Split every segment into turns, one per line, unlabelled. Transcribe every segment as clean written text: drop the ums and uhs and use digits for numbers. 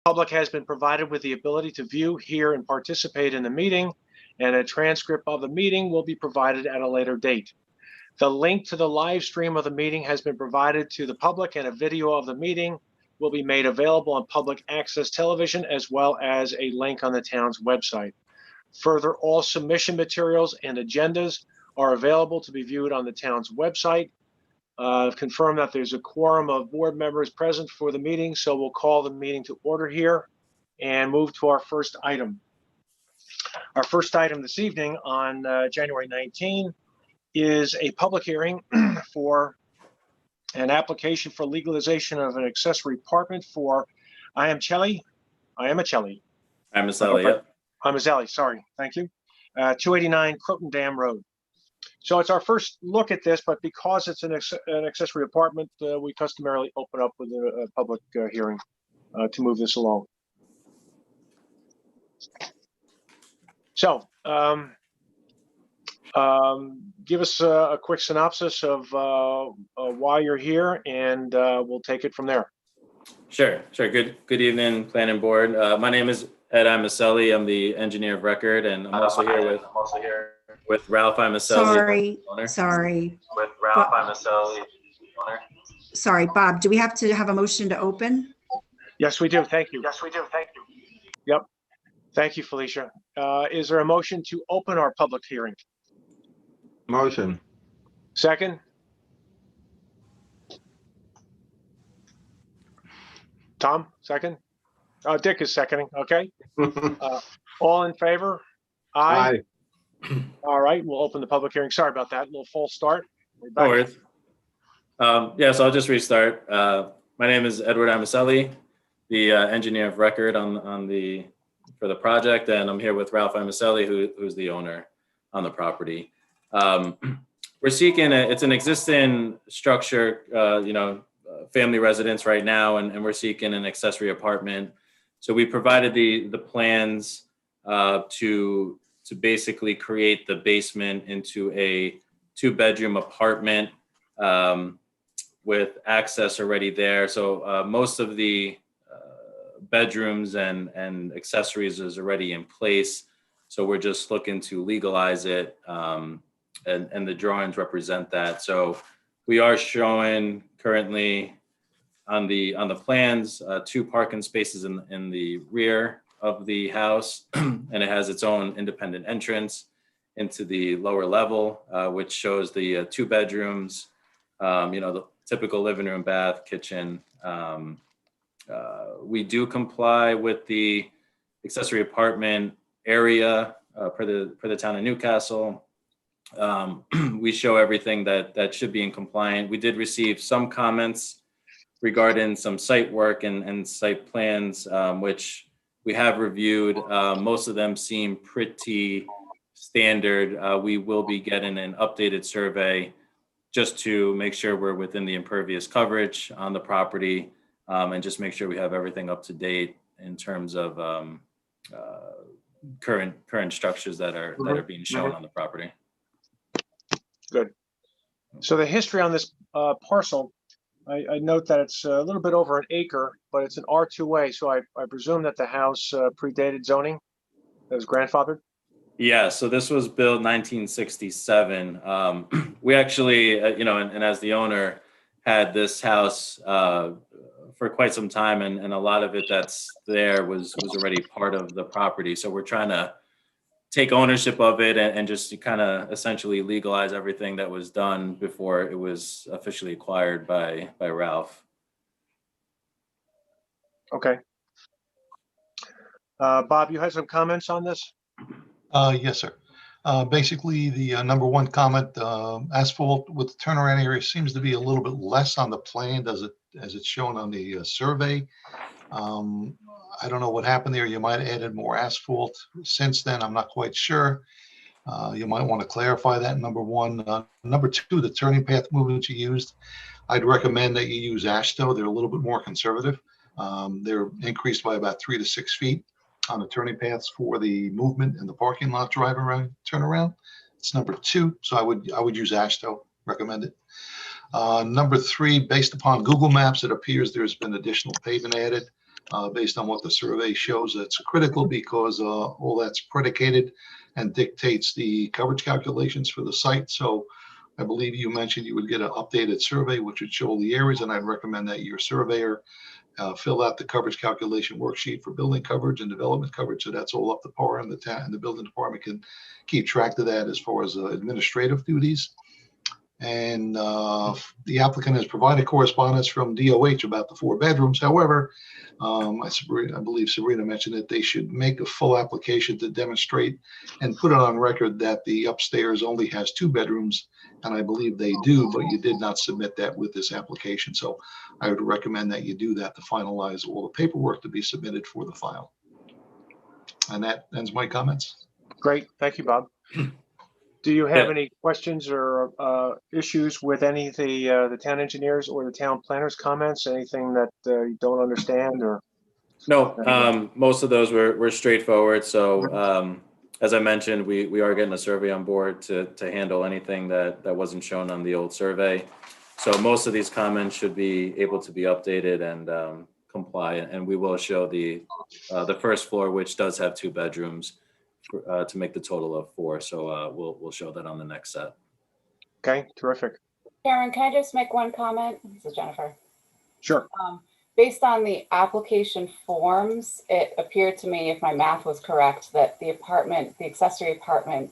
Public has been provided with the ability to view, hear, and participate in the meeting, and a transcript of the meeting will be provided at a later date. The link to the live stream of the meeting has been provided to the public, and a video of the meeting will be made available on public access television, as well as a link on the town's website. Further, all submission materials and agendas are available to be viewed on the town's website. Confirm that there's a quorum of board members present for the meeting, so we'll call the meeting to order here and move to our first item. Our first item this evening on January 19 is a public hearing for an application for legalization of an accessory apartment for Iamcelli, sorry, thank you. 289 Croton Dam Road. So it's our first look at this, but because it's an accessory apartment, we customarily open up with a public hearing to move this along. So give us a quick synopsis of why you're here, and we'll take it from there.
Sure. Good evening, planning board. My name is Ed Iamcelli. I'm the engineer of record, and I'm also here with Ralph Iamcelli.
Sorry, Bob, do we have to have a motion to open?
Yes, we do. Thank you. Yep. Thank you, Felicia. Is there a motion to open our public hearing?
Motion.
Second? Tom, second? Dick is seconding. Okay. All in favor? Aye. All right, we'll open the public hearing. Sorry about that. A little false start.
No worries. Yeah, so I'll just restart. My name is Edward Iamcelli, the engineer of record for the project, and I'm here with Ralph Iamcelli, who's the owner on the property. We're seeking it's an existing structure, family residence right now, and we're seeking an accessory apartment. So we provided the plans to basically create the basement into a 2-bedroom apartment with access already there. So most of the bedrooms and accessories is already in place. So we're just looking to legalize it, and the drawings represent that. So we are showing currently on the plans 2 parking spaces in the rear of the house, and it has its own independent entrance into the lower level, which shows the 2 bedrooms, the typical living room, bath, kitchen. We do comply with the accessory apartment area per the town of Newcastle. We show everything that should be in compliant. We did receive some comments regarding some site work and site plans, which we have reviewed. Most of them seem pretty standard. We will be getting an updated survey just to make sure we're within the impervious coverage on the property, and just make sure we have everything up to date in terms of current structures that are being shown on the property.
Good. So the history on this parcel, I note that it's a little bit over an acre, but it's an R2A. So I presume that the house predated zoning. That was grandfathered.
Yeah. So this was built 1967. We actually, and as the owner, had this house for quite some time, and a lot of it that's there was already part of the property. So we're trying to take ownership of it and just kind of essentially legalize everything that was done before it was officially acquired by Ralph.
Okay. Bob, you had some comments on this?
Yes, sir. Basically, the number one comment, asphalt with the turnaround area seems to be a little bit less on the plan as it's shown on the survey. I don't know what happened there. You might have added more asphalt since then. I'm not quite sure. You might want to clarify that, number one. Number two, the turning path movements you used, I'd recommend that you use AASHTO. They're a little bit more conservative. They're increased by about 3 to 6 feet on the turning paths for the movement in the parking lot drive around turnaround. It's number two, so I would use AASHTO, recommend it. Number three, based upon Google Maps, it appears there's been additional pavement added. based on what the survey shows. That's critical because all that's predicated and dictates the coverage calculations for the site. So I believe you mentioned you would get an updated survey, which would show the areas, and I'd recommend that your surveyor fill out the coverage calculation worksheet for building coverage and development coverage. So that's all up to par, and the town and the building department can keep track of that as far as administrative duties. And the applicant has provided correspondence from DOH about the 4 bedrooms. However, I believe Sabrina mentioned that they should make a full application to demonstrate and put it on record that the upstairs only has 2 bedrooms. And I believe they do, but you did not submit that with this application. So I would recommend that you do that to finalize all the paperwork to be submitted for the file. And that ends my comments.
Great, thank you, Bob. Do you have
Yeah.
any questions or issues with any of the town engineers or the town planners' comments? Anything that you don't understand or?
No, most of those were straightforward. So as I mentioned, we are getting a survey on board to handle anything that wasn't shown on the old survey. So most of these comments should be able to be updated and comply. And we will show the first floor, which does have 2 bedrooms, to make the total of 4. So we'll show that on the next set.
Okay, terrific.
Karen, can I just make one comment? This is Jennifer.
Sure.
Based on the application forms, it appeared to me, if my math was correct, that the accessory apartment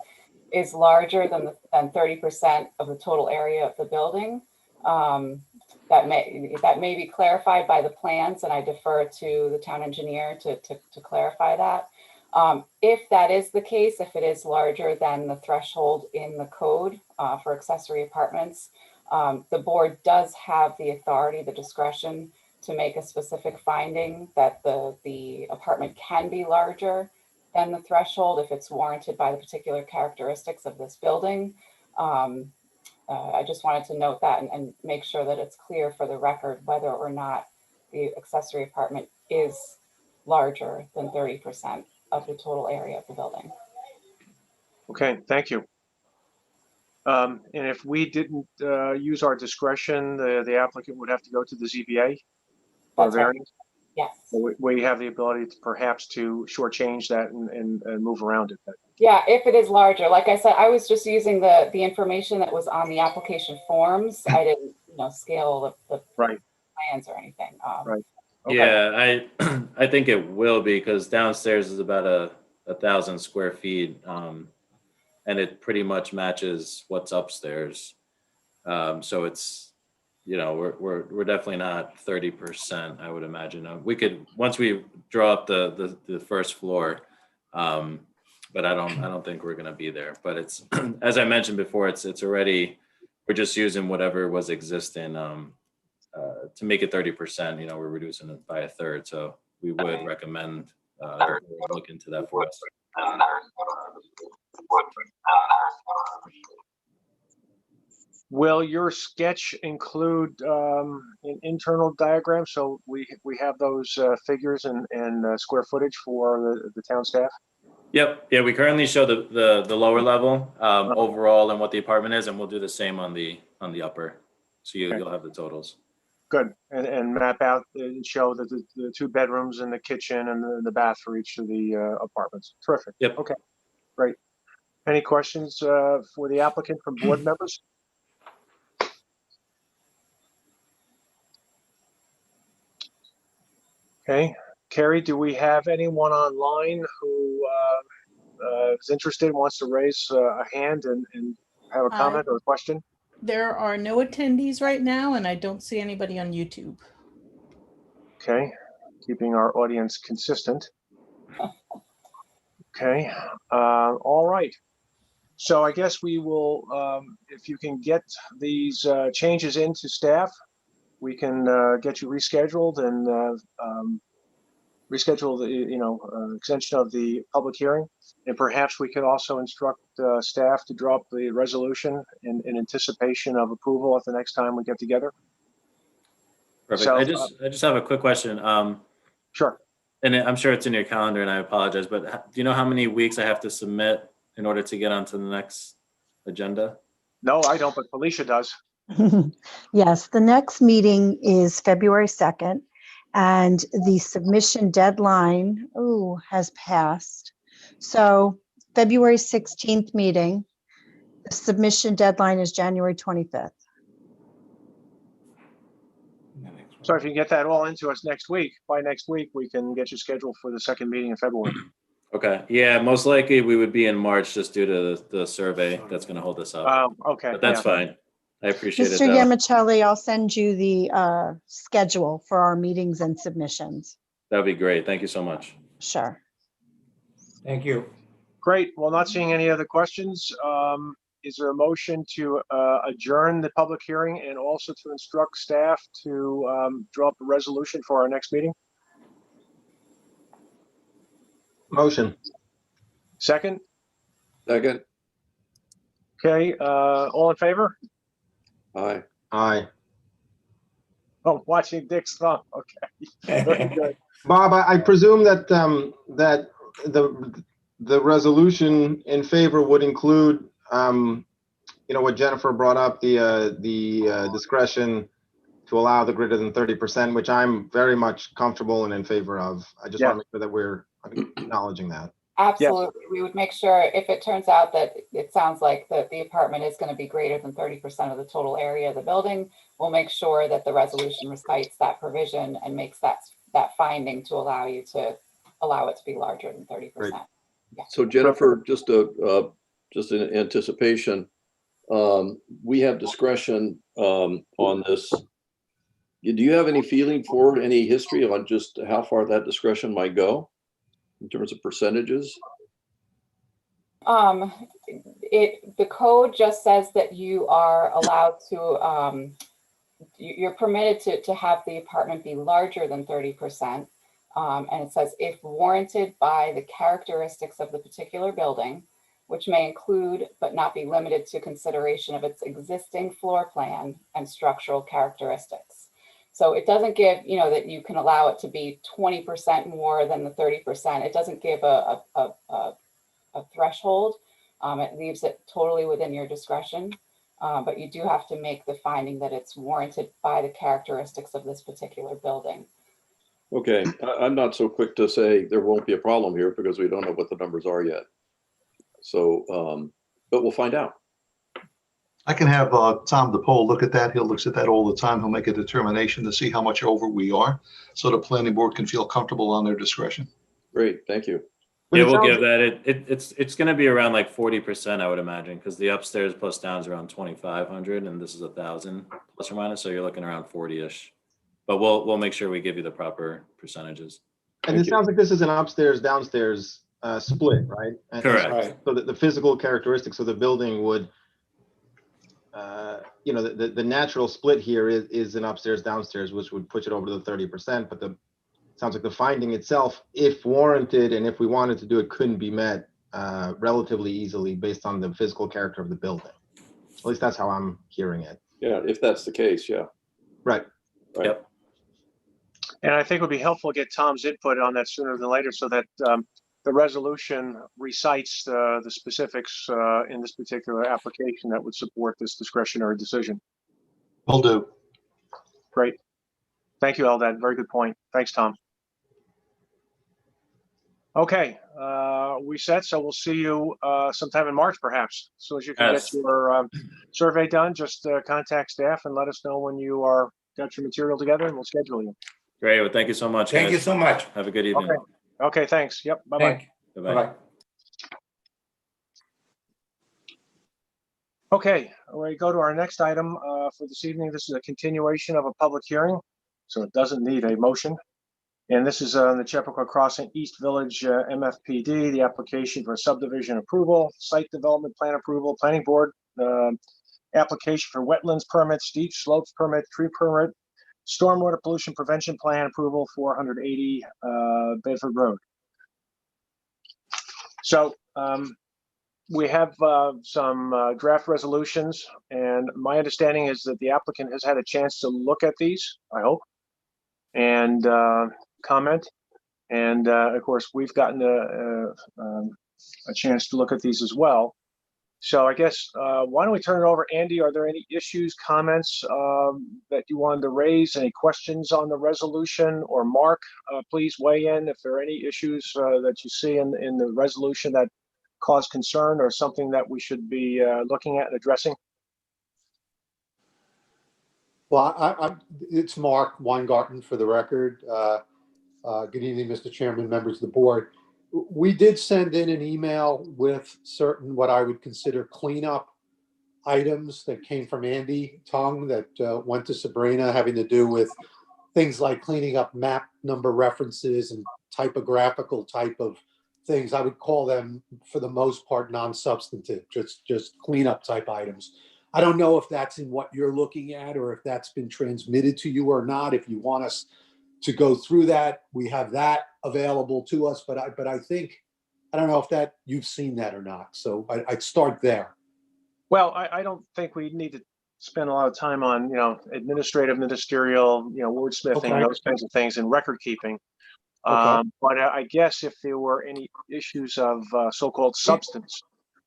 is larger than 30% of the total area of the building. That may be clarified by the plans, and I defer to the town engineer to clarify that. If that is the case, if it is larger than the threshold in the code for accessory apartments, the board does have the authority, the discretion to make a specific finding that the apartment can be larger than the threshold if it's warranted by the particular characteristics of this building. I just wanted to note that and make sure that it's clear for the record whether or not the accessory apartment is larger than 30% of the total area of the building.
Okay, thank you. And if we didn't use our discretion, the applicant would have to go to the ZBA for
That's right.
variance.
Yes.
We have the ability to perhaps to shortchange that and move around it.
Yeah, if it is larger, like I said, I was just using the information that was on the application forms. I didn't, scale the
Right.
plans or anything.
Right. Okay.
Yeah, I think it will be, because downstairs is about 1,000 square feet, and it pretty much matches what's upstairs. So it's, we're definitely not 30%. I would imagine we could, once we draw up the first floor, but I don't think we're going to be there. But it's as I mentioned before, it's already, we're just using whatever was existing. To make it 30%, we're reducing it by 1/3. So we would recommend look into that for us.
Will your sketch include an internal diagram so we have those figures and square footage for the town staff?
Yep. Yeah, we currently show the lower level overall and what the apartment is, and we'll do the same on the upper. So you'll have the totals.
Good, and map out and show that the 2 bedrooms and the kitchen and the bath for each of the apartments. Terrific.
Yep.
Okay, great. Any questions for the applicant from board members? Okay, Carrie, do we have anyone online who is interested, wants to raise a hand and have a comment or a question?
There are no attendees right now, and I don't see anybody on YouTube.
Okay, keeping our audience consistent. Okay, all right. So I guess we will, if you can get these changes into staff, we can get you rescheduled and reschedule the extension of the public hearing, and perhaps we could also instruct staff to drop the resolution in anticipation of approval at the next time we get together.
Perfect.
So,
I just have a quick question.
Sure.
And I'm sure it's in your calendar, and I apologize, but do you know how many weeks I have to submit in order to get onto the next agenda?
No, I don't, but Felicia does.
Yes, the next meeting is February 2nd, And the submission deadline, has passed. So February 16th meeting, the submission deadline is January 25th.
So if you can get that all into us next week, by next week, we can get you scheduled for the second meeting in February.
Okay, yeah, most likely we would be in March just due to the survey that's gonna hold us up.
Okay.
But that's
yeah.
fine. I appreciate it
Mr.
though.
Yamicelli, I'll send you the schedule for our meetings and submissions.
That'd be great. Thank you so much.
Sure.
Thank you.
Great. Well, not seeing any other questions. Is there a motion to adjourn the public hearing and also to instruct staff to draw up a resolution for our next meeting?
Motion.
Second?
Second.
Okay, all in favor?
Aye.
Aye.
Oh, watching Dick's thumb. Okay. Very good.
Bob, I presume that, that the resolution in favor would include, what Jennifer brought up, the discretion to allow the greater than 30%, which I'm very much comfortable and in favor of. I just want to make sure that we're acknowledging that.
Absolutely. We would make sure if it turns out that it sounds like that the apartment is going to be greater than 30% of the total area of the building, we'll make sure that the resolution recites that provision and makes that finding to allow it to be larger than 30%.
Great.
Yeah.
So Jennifer, just in anticipation, we have discretion on this. Do you have any feeling for any history on just how far that discretion might go in terms of percentages?
The code just says that you are allowed to, you're permitted to have the apartment be larger than 30%. And it says if warranted by the characteristics of the particular building, which may include but not be limited to consideration of its existing floor plan and structural characteristics. So it doesn't give, that you can allow it to be 20% more than the 30%. It doesn't give a threshold. It leaves it totally within your discretion. But you do have to make the finding that it's warranted by the characteristics of this particular building.
Okay, I'm not so quick to say there won't be a problem here because we don't know what the numbers are yet. So, but we'll find out.
I can have Tom DePaul look at that. He'll look at that all the time. He'll make a determination to see how much over we are, so the planning board can feel comfortable on their discretion.
Great, thank you.
But
Yeah,
it
we'll
sounds-
give that. It's gonna be around like 40%, I would imagine, because the upstairs plus down is around 2,500 and this is 1,000 plus or minus. So you're looking around 40-ish. But we'll make sure we give you the proper percentages.
And
Thank
it
you.
sounds like this is an upstairs, downstairs split, right? And
Correct.
Right.
so that the physical characteristics of the building would, the natural split here is an upstairs, downstairs, which would push it over to the 30%. But sounds like the finding itself, if warranted and if we wanted to do it, couldn't be met relatively easily based on the physical character of the building. At least that's how I'm hearing it.
Yeah, if that's the case, yeah.
Right.
Right.
Yep.
And I think it would be helpful to get Tom's input on that sooner than later so that the resolution recites the specifics in this particular application that would support this discretionary decision.
Will do.
Great. Thank you, Eldad. Very good point. Thanks, Tom. Okay, we set, so we'll see you sometime in March, perhaps. As soon as you can
Yes.
get your survey done, just contact staff and let us know when you got your material together and we'll schedule you.
Great. Well, thank you so much.
Thank you
guys.
so much.
Have a good evening.
Okay, thanks. Yep, bye-bye.
Thank you.
Bye-bye.
Bye-bye.
Okay, we go to our next item for this evening. This is a continuation of a public hearing, so it doesn't need a motion. And this is on the Chappaqua Crossing East Village MFPD, the application for subdivision approval, site development plan approval, planning board application for wetlands permit, steep slopes permit, tree permit, stormwater pollution prevention plan approval, 480 Bedford Road. So we have some draft resolutions, and my understanding is that the applicant has had a chance to look at these, I hope, and comment. And of course, we've gotten a chance to look at these as well. So I guess, why don't we turn it over? Andy, are there any issues, comments that you wanted to raise? Any questions on the resolution? Or Mark, please weigh in if there are any issues that you see in the resolution that cause concern or something that we should be looking at and addressing.
Well, it's Mark Weingarten for the record. Good evening, Mr. Chairman, members of the board. We did send in an email with certain what I would consider cleanup items that came from Andy Tong that went to Sabrina, having to do with things like cleaning up map number references and typographical type of things. I would call them, for the most part, non-substantive, just cleanup type items. I don't know if that's in what you're looking at or if that's been transmitted to you or not. If you want us to go through that, we have that available to us. But I think, I don't know if that you've seen that or not. So I'd start there.
Well, I don't think we need to spend a lot of time on, administrative, ministerial, wordsmithing,
Okay.
those kinds of things, and record keeping.
Okay.
But I guess if there were any issues of so-called substance,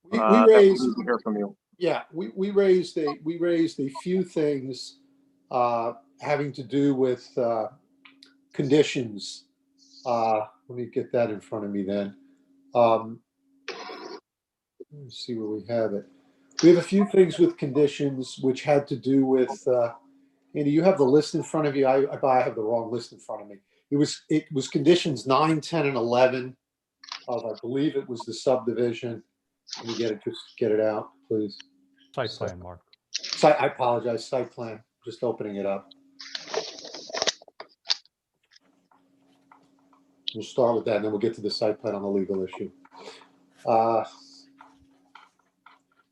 We
that
raised,
we need to hear from you.
yeah, we raised a few things having to do with conditions. Let me get that in front of me then. Let me see where we have it. We have a few things with conditions which had to do with, Andy, you have the list in front of you. I have the wrong list in front of me. It was conditions 9, 10, and 11 of, I believe it was the subdivision. Let me get it out, please.
Site plan, Mark.
I apologize, site plan, just opening it up. We'll start with that and then we'll get to the site plan on the legal issue.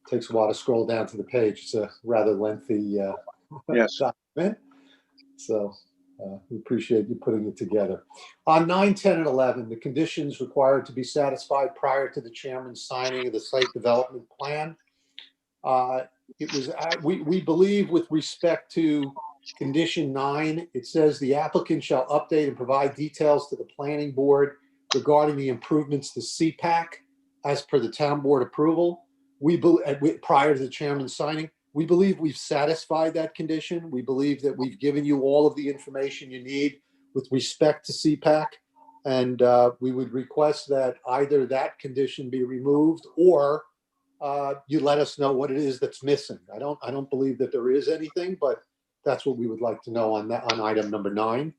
Takes a while to scroll down to the page. It's a rather lengthy
Yes.
document. So we appreciate you putting it together. On 9, 10, and 11, the conditions required to be satisfied prior to the chairman's signing of the site development plan. We believe with respect to condition 9, it says the applicant shall update and provide details to the planning board regarding the improvements to CPAC as per the town board approval. Prior to the chairman's signing, we believe we've satisfied that condition. We believe that we've given you all of the information you need with respect to CPAC. And we would request that either that condition be removed or you let us know what it is that's missing. I don't believe that there is anything, but that's what we would like to know on that, on item number 9.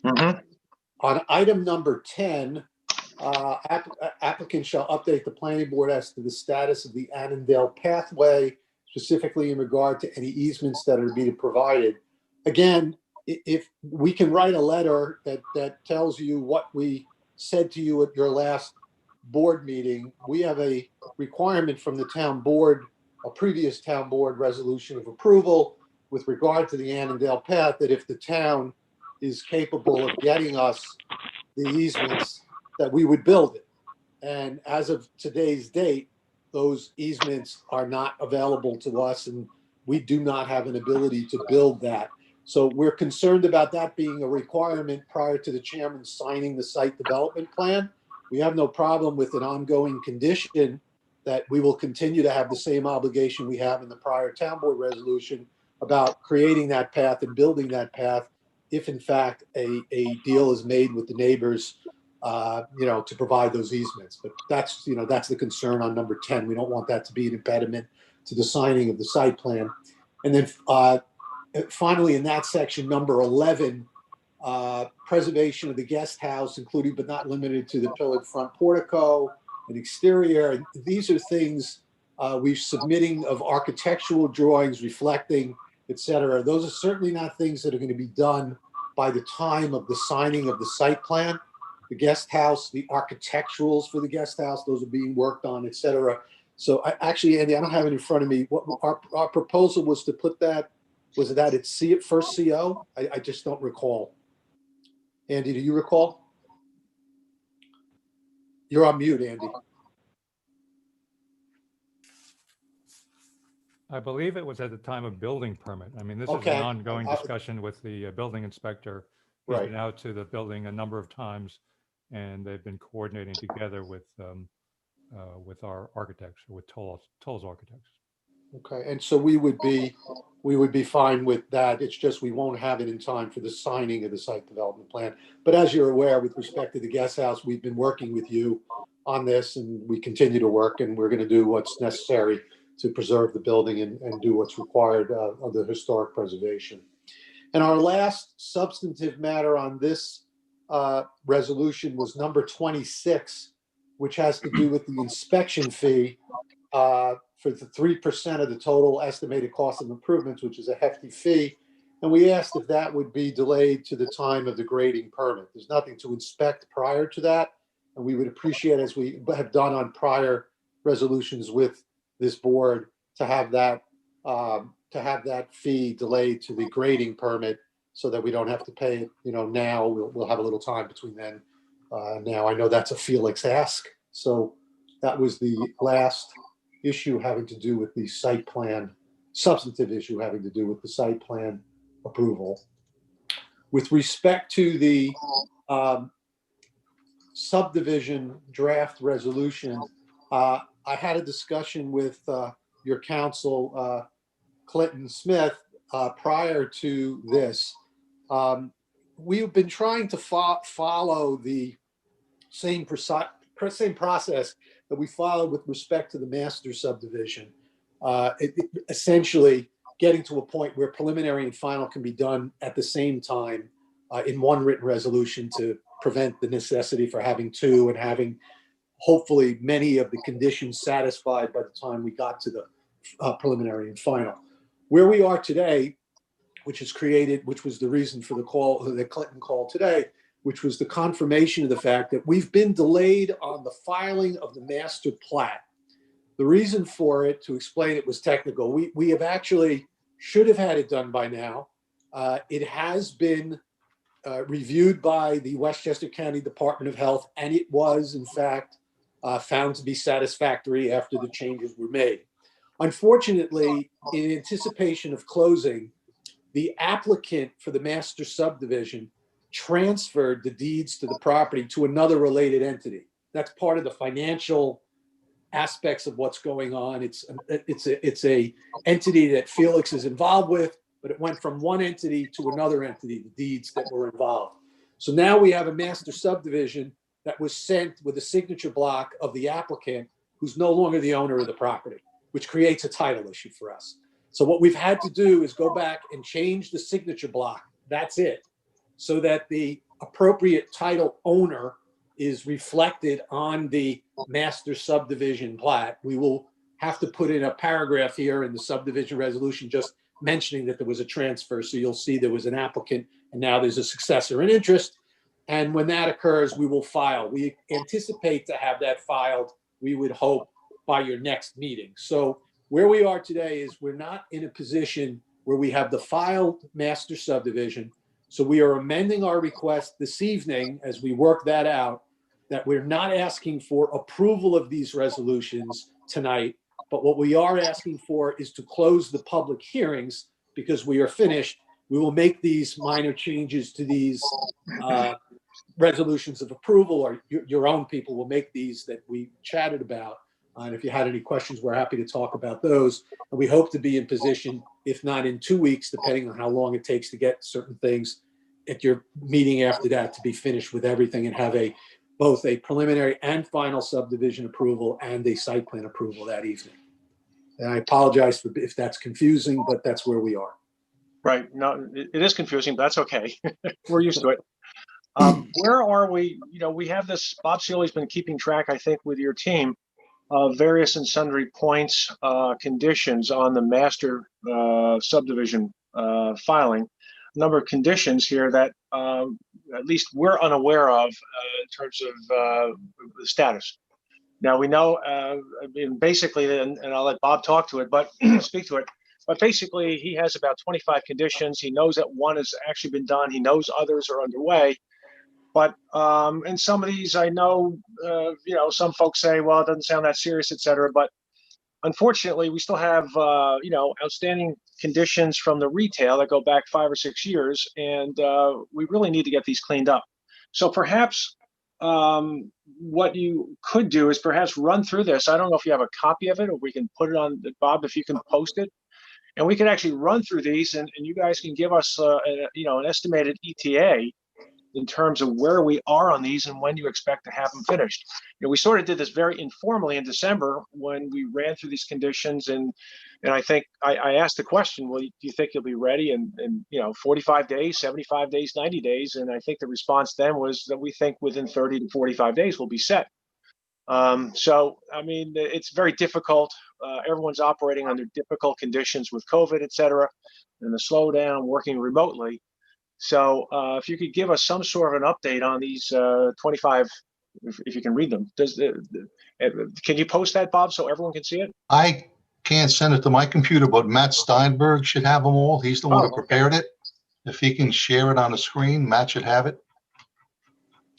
Mm-hmm.
On item number 10, applicant shall update the planning board as to the status of the Annandale pathway, specifically in regard to any easements that are being provided. Again, if we can write a letter that tells you what we said to you at your last board meeting, we have a requirement from the town board, a previous town board resolution of approval with regard to the Annandale path, that if the town is capable of getting us the easements, that we would build it. And as of today's date, those easements are not available to us and we do not have an ability to build that. So we're concerned about that being a requirement prior to the chairman signing the site development plan. We have no problem with an ongoing condition that we will continue to have the same obligation we have in the prior town board resolution about creating that path and building that path if in fact a deal is made with the neighbors to provide those easements. But that's the concern on number 10. We don't want that to be an impediment to the signing of the site plan. And then finally, in that section, number 11, preservation of the guest house, including but not limited to the pillared front portico and exterior. And these are things we're submitting of architectural drawings reflecting, et cetera. Those are certainly not things that are going to be done by the time of the signing of the site plan. The guest house, the architecturals for the guest house, those are being worked on, et cetera. So actually, Andy, I don't have it in front of me. What our proposal was to put that, was that it's first CO? I just don't recall. Andy, do you recall? You're on mute, Andy.
I believe it was at the time of building permit. I mean, this is
Okay.
an ongoing discussion with the building inspector. He's
Right.
been out to the building a number of times and they've been coordinating together with with our architects, with Toll's architects.
Okay, and so we would be fine with that. It's just we won't have it in time for the signing of the site development plan. But as you're aware, with respect to the guest house, we've been working with you on this, and we continue to work, and we're going to do what's necessary to preserve the building and do what's required of the historic preservation. And our last substantive matter on this resolution was number 26, which has to do with the inspection fee for the 3% of the total estimated cost of improvements, which is a hefty fee. And we asked if that would be delayed to the time of the grading permit. There's nothing to inspect prior to that. And we would appreciate, as we have done on prior resolutions with this board, to have that fee delayed to the grading permit so that we don't have to pay it, now. We'll have a little time between then. Now, I know that's a Felix ask. So that was the last issue having to do with the site plan, substantive issue having to do with the site plan approval. With respect to the subdivision draft resolution, I had a discussion with your counsel, Clinton Smith, prior to this. We've been trying to follow the same process that we followed with respect to the master subdivision. Essentially getting to a point where preliminary and final can be done at the same time in one written resolution to prevent the necessity for having two, and having hopefully many of the conditions satisfied by the time we got to the preliminary and final. Where we are today, which was the reason for the call, the Clinton call today, which was the confirmation of the fact that we've been delayed on the filing of the master plat. The reason for it, to explain it, was technical. We have actually should have had it done by now. It has been reviewed by the Westchester County Department of Health, and it was, in fact, found to be satisfactory after the changes were made. Unfortunately, in anticipation of closing, the applicant for the master subdivision transferred the deeds to the property to another related entity. That's part of the financial aspects of what's going on. It's a entity that Felix is involved with, but it went from one entity to another entity, the deeds that were involved. So now we have a master subdivision that was sent with a signature block of the applicant, who's no longer the owner of the property, which creates a title issue for us. So what we've had to do is go back and change the signature block. That's it. So that the appropriate title owner is reflected on the master subdivision plat. We will have to put in a paragraph here in the subdivision resolution just mentioning that there was a transfer. So you'll see there was an applicant and now there's a successor in interest. And when that occurs, we will file. We anticipate to have that filed, we would hope, by your next meeting. So where we are today is we're not in a position where we have the filed master subdivision. So we are amending our request this evening as we work that out, that we're not asking for approval of these resolutions tonight, but what we are asking for is to close the public hearings because we are finished. We will make these minor changes to these resolutions of approval, or your own people will make these that we chatted about. And if you had any questions, we're happy to talk about those. And we hope to be in position, if not in 2 weeks, depending on how long it takes to get certain things at your meeting after that, to be finished with everything and have both a preliminary and final subdivision approval and a site plan approval that evening. And I apologize if that's confusing, but that's where we are.
Right. No, it is confusing, but that's okay. We're used to it. Where are we? We have this, Bob Sealy's been keeping track, I think, with your team, various and sundry points, conditions on the master subdivision filing. A number of conditions here that at least we're unaware of in terms of the status. Now we know, basically, and I'll let Bob talk to it, but speak to it. But basically, he has about 25 conditions. He knows that one has actually been done. He knows others are underway. But in some of these, I know, some folks say, well, it doesn't sound that serious, et cetera. But unfortunately, we still have, outstanding conditions from the retail that go back 5 or 6 years. And we really need to get these cleaned up. So perhaps what you could do is perhaps run through this. I don't know if you have a copy of it, or we can put it on, Bob, if you can post it. And we can actually run through these, and you guys can give us, an estimated ETA in terms of where we are on these and when you expect to have them finished. We sort of did this very informally in December when we ran through these conditions, and I think I asked the question, well, do you think you'll be ready in 45 days, 75 days, 90 days? And I think the response then was that we think within 30 to 45 days we'll be set. So, I mean, it's very difficult. Everyone's operating under difficult conditions with COVID, et cetera, and the slowdown, working remotely. So if you could give us some sort of an update on these 25, if you can read them. Can you post that, Bob, so everyone can see it?
I can't send it to my computer, but Matt Steinberg should have them all. He's the one who prepared it. If he can share it on the screen, Matt should have it.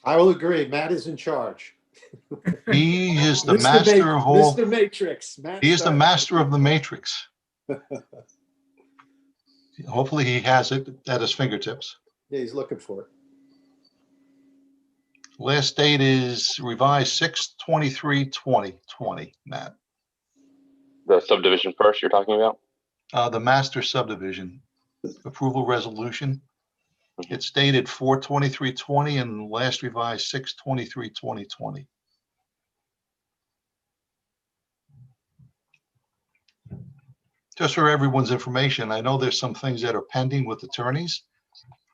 I will agree. Matt is in charge.
He is the master of all.
Mr. Matrix. Matt
He is the
Steinberg.
master of the matrix. Hopefully he has it at his fingertips.
Yeah, he's looking for it.
Last date is revised 6/23/2020, Matt.
The subdivision first you're talking about?
The master subdivision approval resolution. It's dated 4/23/20 and last revised 6/23/2020. Just for everyone's information, I know there's some things that are pending with attorneys,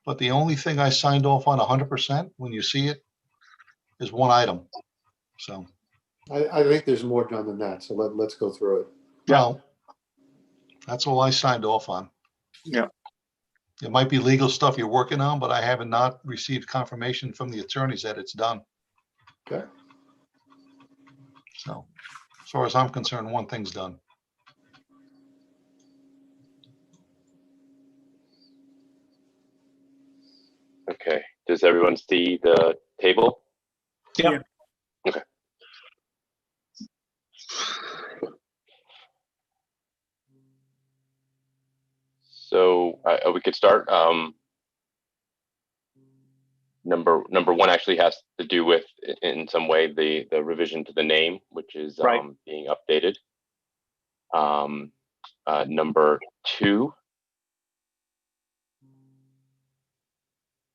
but the only thing I signed off on 100% when you see it is one item. So,
I think there's more done than that. So let's go through it.
well, that's all I signed off on.
Yeah.
It might be legal stuff you're working on, but I haven't not received confirmation from the attorneys that it's done.
Okay.
So, as far as I'm concerned, one thing's done.
Okay. Does everyone see the table?
Yeah.
Okay. So we could start. Number one actually has to do with, in some way, the revision to the name, which is
Right.
being updated. Number two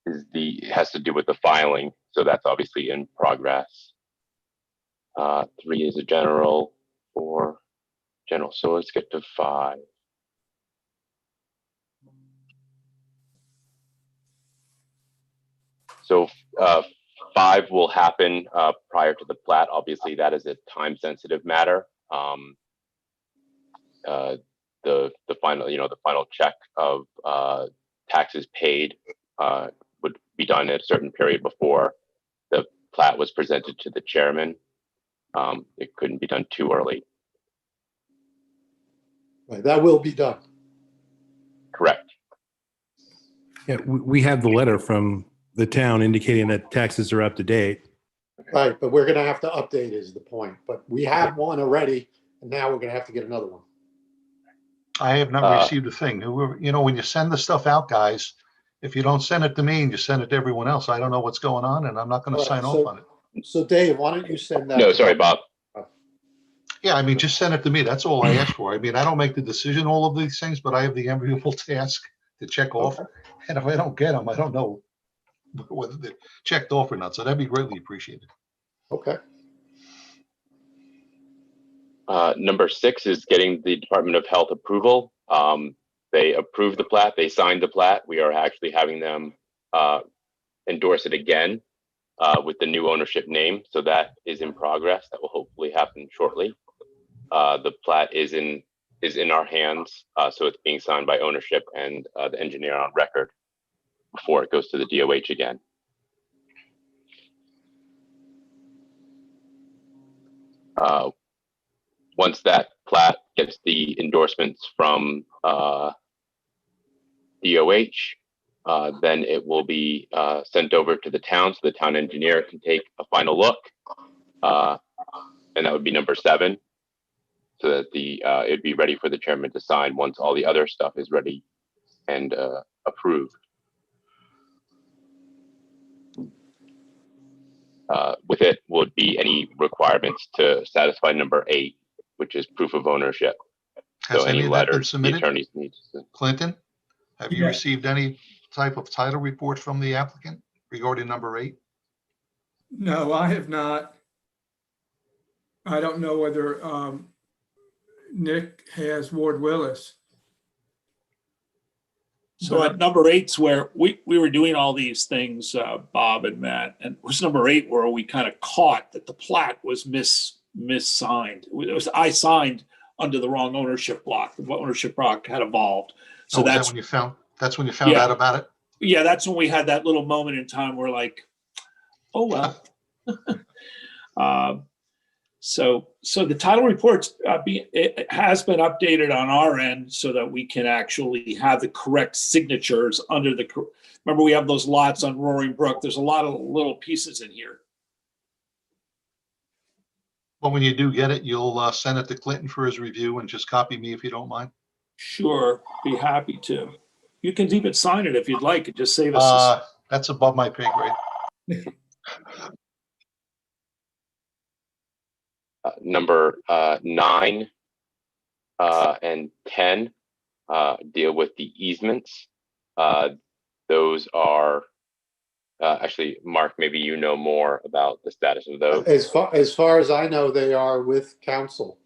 is has to do with the filing, so that's obviously in progress. 3 is a general, 4 general. So let's get to 5. So 5 will happen prior to the plat. Obviously, that is a time-sensitive matter. The final, the final check of taxes paid would be done at a certain period before the plat was presented to the chairman. It couldn't be done too early.
Right, that will be done.
Correct.
Yeah, we have the letter from the town indicating that taxes are up to date.
Right, but we're gonna have to update is the point. But we have one already, and now we're gonna have to get another one.
I have not received a thing. When you send the stuff out, guys, if you don't send it to me and you send it to everyone else, I don't know what's going on and I'm not going to
Right,
sign
so-
off on it.
So Dave, why don't you send that?
No, sorry, Bob.
Yeah, I mean, just send it to me. That's all I ask for. I mean, I don't make the decision, all of these things, but I have the enviable task to check off.
Okay.
And if I don't get them, I don't know whether they're checked off or not. So that'd be greatly appreciated.
Okay,
Number 6 is getting the Department of Health approval. They approved the plat, they signed the plat. We are actually having them endorse it again with the new ownership name. So that is in progress. That will hopefully happen shortly. The plat is in our hands, so it's being signed by ownership and the engineer on record before it goes to the DOH again. Once that plat gets the endorsements from DOH, then it will be sent over to the town so the town engineer can take a final look. And that would be number 7, so that it'd be ready for the chairman to sign once all the other stuff is ready and approved. with it would be any requirements to satisfy number 8, which is proof of ownership.
Has
So
any
any
of that been
letters the
submitted?
attorneys need to.
Clinton, have you
Yeah.
received any type of title report from the applicant regarding number 8?
No, I have not. I don't know whether Nick has Ward Willis.
So at number 8's where we were doing all these things, Bob and Matt, and it was number 8 where we kind of caught that the plat was missigned. I signed under the wrong ownership block. The ownership block had evolved. So
Oh, was that
that's
when you found
Yeah.
out about it?
yeah, that's when we had that little moment in time where like, oh well. So the title reports it has been updated on our end so that we can actually have the correct signatures under the. Remember, we have those lots on Roaring Brook. There's a lot of little pieces in here.
Well, when you do get it, you'll send it to Clinton for his review and just copy me if you don't mind.
Sure, be happy to. You can even sign it if you'd like and just save us.
That's above my pay grade.
Number 9 and 10 deal with the easements. Those are actually, Mark, maybe you know more about the status of those.
As far as I know, they are with council.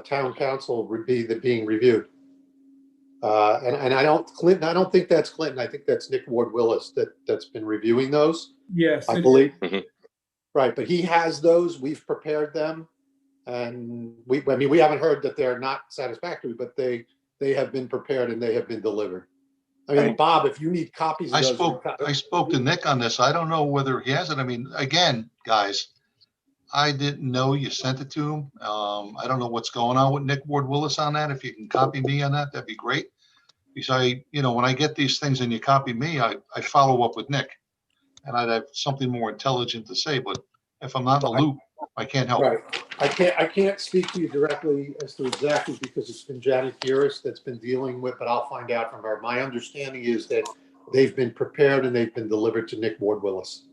Town council would be being reviewed. And I don't think that's Clinton. I think that's Nick Ward Willis that's been reviewing those.
Yes.
I believe.
Mhm.
Right, but he has those. We've prepared them, and we haven't heard that they're not satisfactory, but they have been prepared and they have been delivered. I mean, Bob, if you need copies of
I
those.
spoke to Nick on this. I don't know whether he has it. I mean, again, guys, I didn't know you sent it to him. I don't know what's going on with Nick Ward Willis on that. If you can copy me on that, that'd be great. Because when I get these things and you copy me, I follow up with Nick. And I'd have something more intelligent to say, but if I'm not in the loop, I can't help.
Right. I can't speak to you directly as to exactly because it's been Janet Dearest that's been dealing with, but I'll find out from her. My understanding is that they've been prepared and they've been delivered to Nick Ward Willis.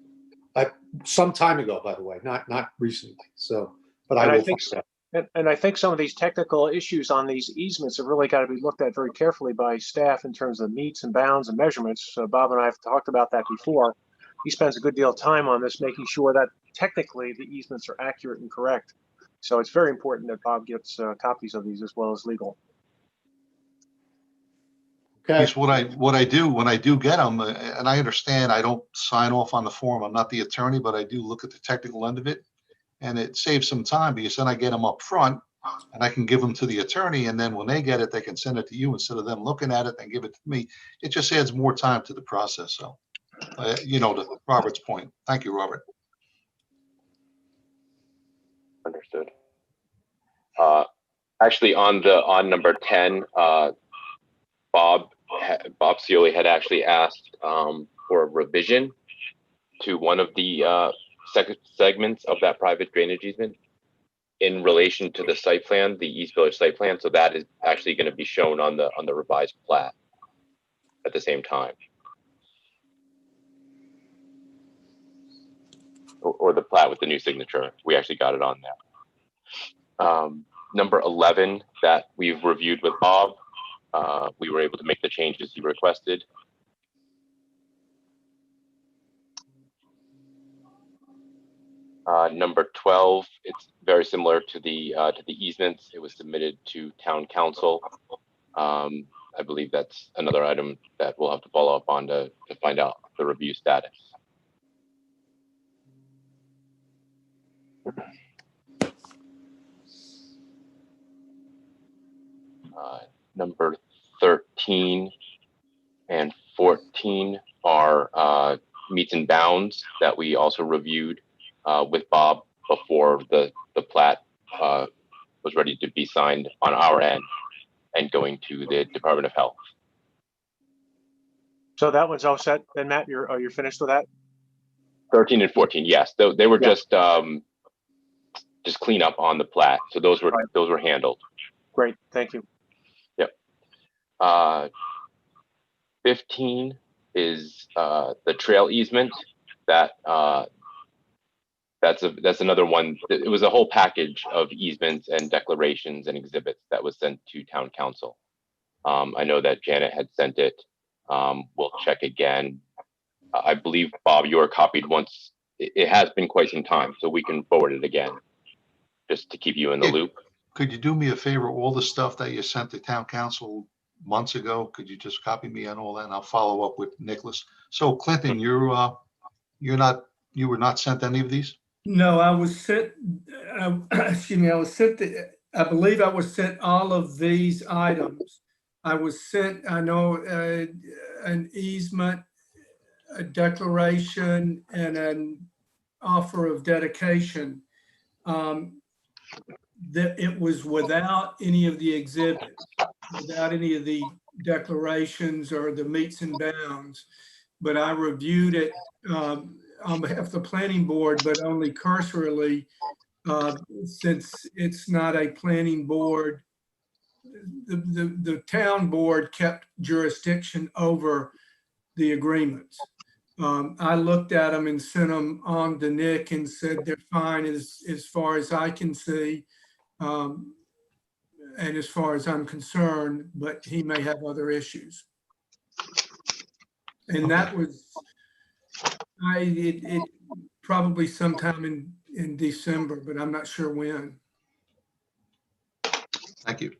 Some time ago, by the way, not recently. So, but I will find out.
And I think some of these technical issues on these easements have really got to be looked at very carefully by staff in terms of meets and bounds and measurements. So Bob and I have talked about that before. He spends a good deal of time on this, making sure that technically the easements are accurate and correct. So it's very important that Bob gets copies of these as well as legal.
Okay.
Because what I do when I do get them, and I understand I don't sign off on the form. I'm not the attorney, but I do look at the technical end of it, and it saves some time because then I get them up front, and I can give them to the attorney, and then when they get it, they can send it to you instead of them looking at it and give it to me. It just adds more time to the process. So, to Robert's point. Thank you, Robert.
Understood. Actually, on number 10, Bob Cioli had actually asked for a revision to one of the segments of that private drainage easement in relation to the site plan, the East Village site plan. So that is actually going to be shown on the revised plat at the same time. Or the plat with the new signature. We actually got it on there. Number 11 that we've reviewed with Bob, we were able to make the changes he requested. Number 12, it's very similar to the easements. It was submitted to town council. I believe that's another item that we'll have to follow up on to find out the review status. Number 13 and 14 are meets and bounds that we also reviewed with Bob before the plat was ready to be signed on our end and going to the Department of Health.
So that one's all set. Then Matt, you're finished with that?
13 and 14, yes. They were just clean up on the plat. So those were handled.
Great, thank you.
Yep. 15 is the trail easement that that's another one. It was a whole package of easements and declarations and exhibits that was sent to town council. I know that Janet had sent it. We'll check again. I believe, Bob, you were copied once. It has been quite some time, so we can forward it again, just to keep you in the
Yeah.
loop.
Could you do me a favor? All the stuff that you sent to town council months ago, could you just copy me on all that? And I'll follow up with Nicholas. So Clinton, you were not sent any of these?
No, I was sent, excuse me, I believe I was sent all of these items. I was sent, I know, an easement, a declaration, and an offer of dedication. That it was without any of the exhibits, without any of the declarations or the meets and bounds. But I reviewed it on behalf of the planning board, but only cursorily, since it's not a planning board. The town board kept jurisdiction over the agreements. I looked at them and sent them on to Nick and said they're fine as far as I can see. And as far as I'm concerned, but he may have other issues. And that was, it probably sometime in December, but I'm not sure when.
Thank you.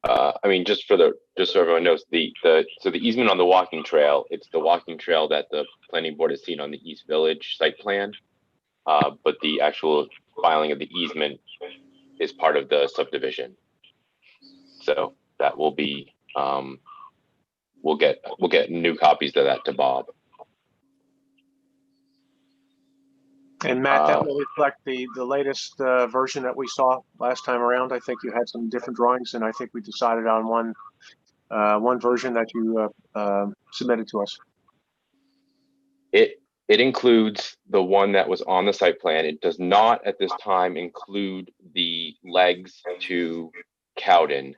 I mean, just so everyone knows, so the easement on the walking trail, it's the walking trail that the planning board has seen on the East Village site plan. But the actual filing of the easement is part of the subdivision. So that will be, we'll get new copies of that to Bob.
And Matt, that will reflect the latest version that we saw last time around. I think you had some different drawings, and I think we decided on one version that you submitted to us.
It includes the one that was on the site plan. It does not at this time include the legs to Cowden.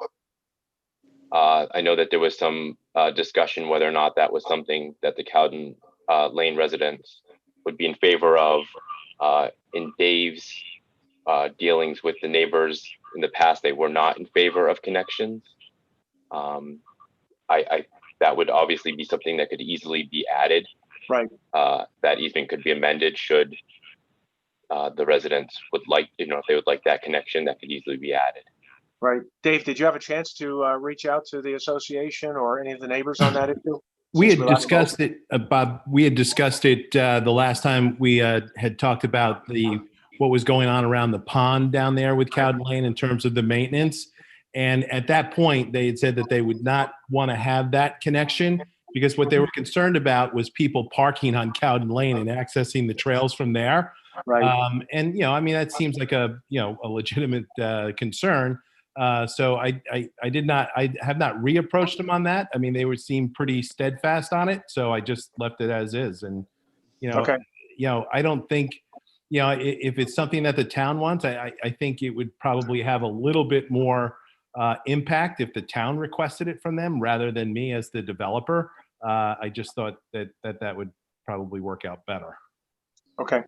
I know that there was some discussion whether or not that was something that the Cowden Lane residents would be in favor of. In Dave's dealings with the neighbors in the past, they were not in favor of connections. That would obviously be something that could easily be added.
Right.
That easement could be amended should the residents would like, if they would like that connection, that could easily be added.
Right. Dave, did you have a chance to reach out to the association or any of the neighbors on that issue?
We had discussed it, Bob. We had discussed it the last time we had talked about what was going on around the pond down there with Cowden Lane in terms of the maintenance. And at that point, they had said that they would not want to have that connection because what they were concerned about was people parking on Cowden Lane and accessing the trails from there.
Right.
And I mean, that seems like a legitimate concern. So I have not reapproached them on that. I mean, they would seem pretty steadfast on it. So I just left it as is. And,
Okay.
I don't think, if it's something that the town wants, I think it would probably have a little bit more impact if the town requested it from them rather than me as the developer. I just thought that would probably work out better.
Okay.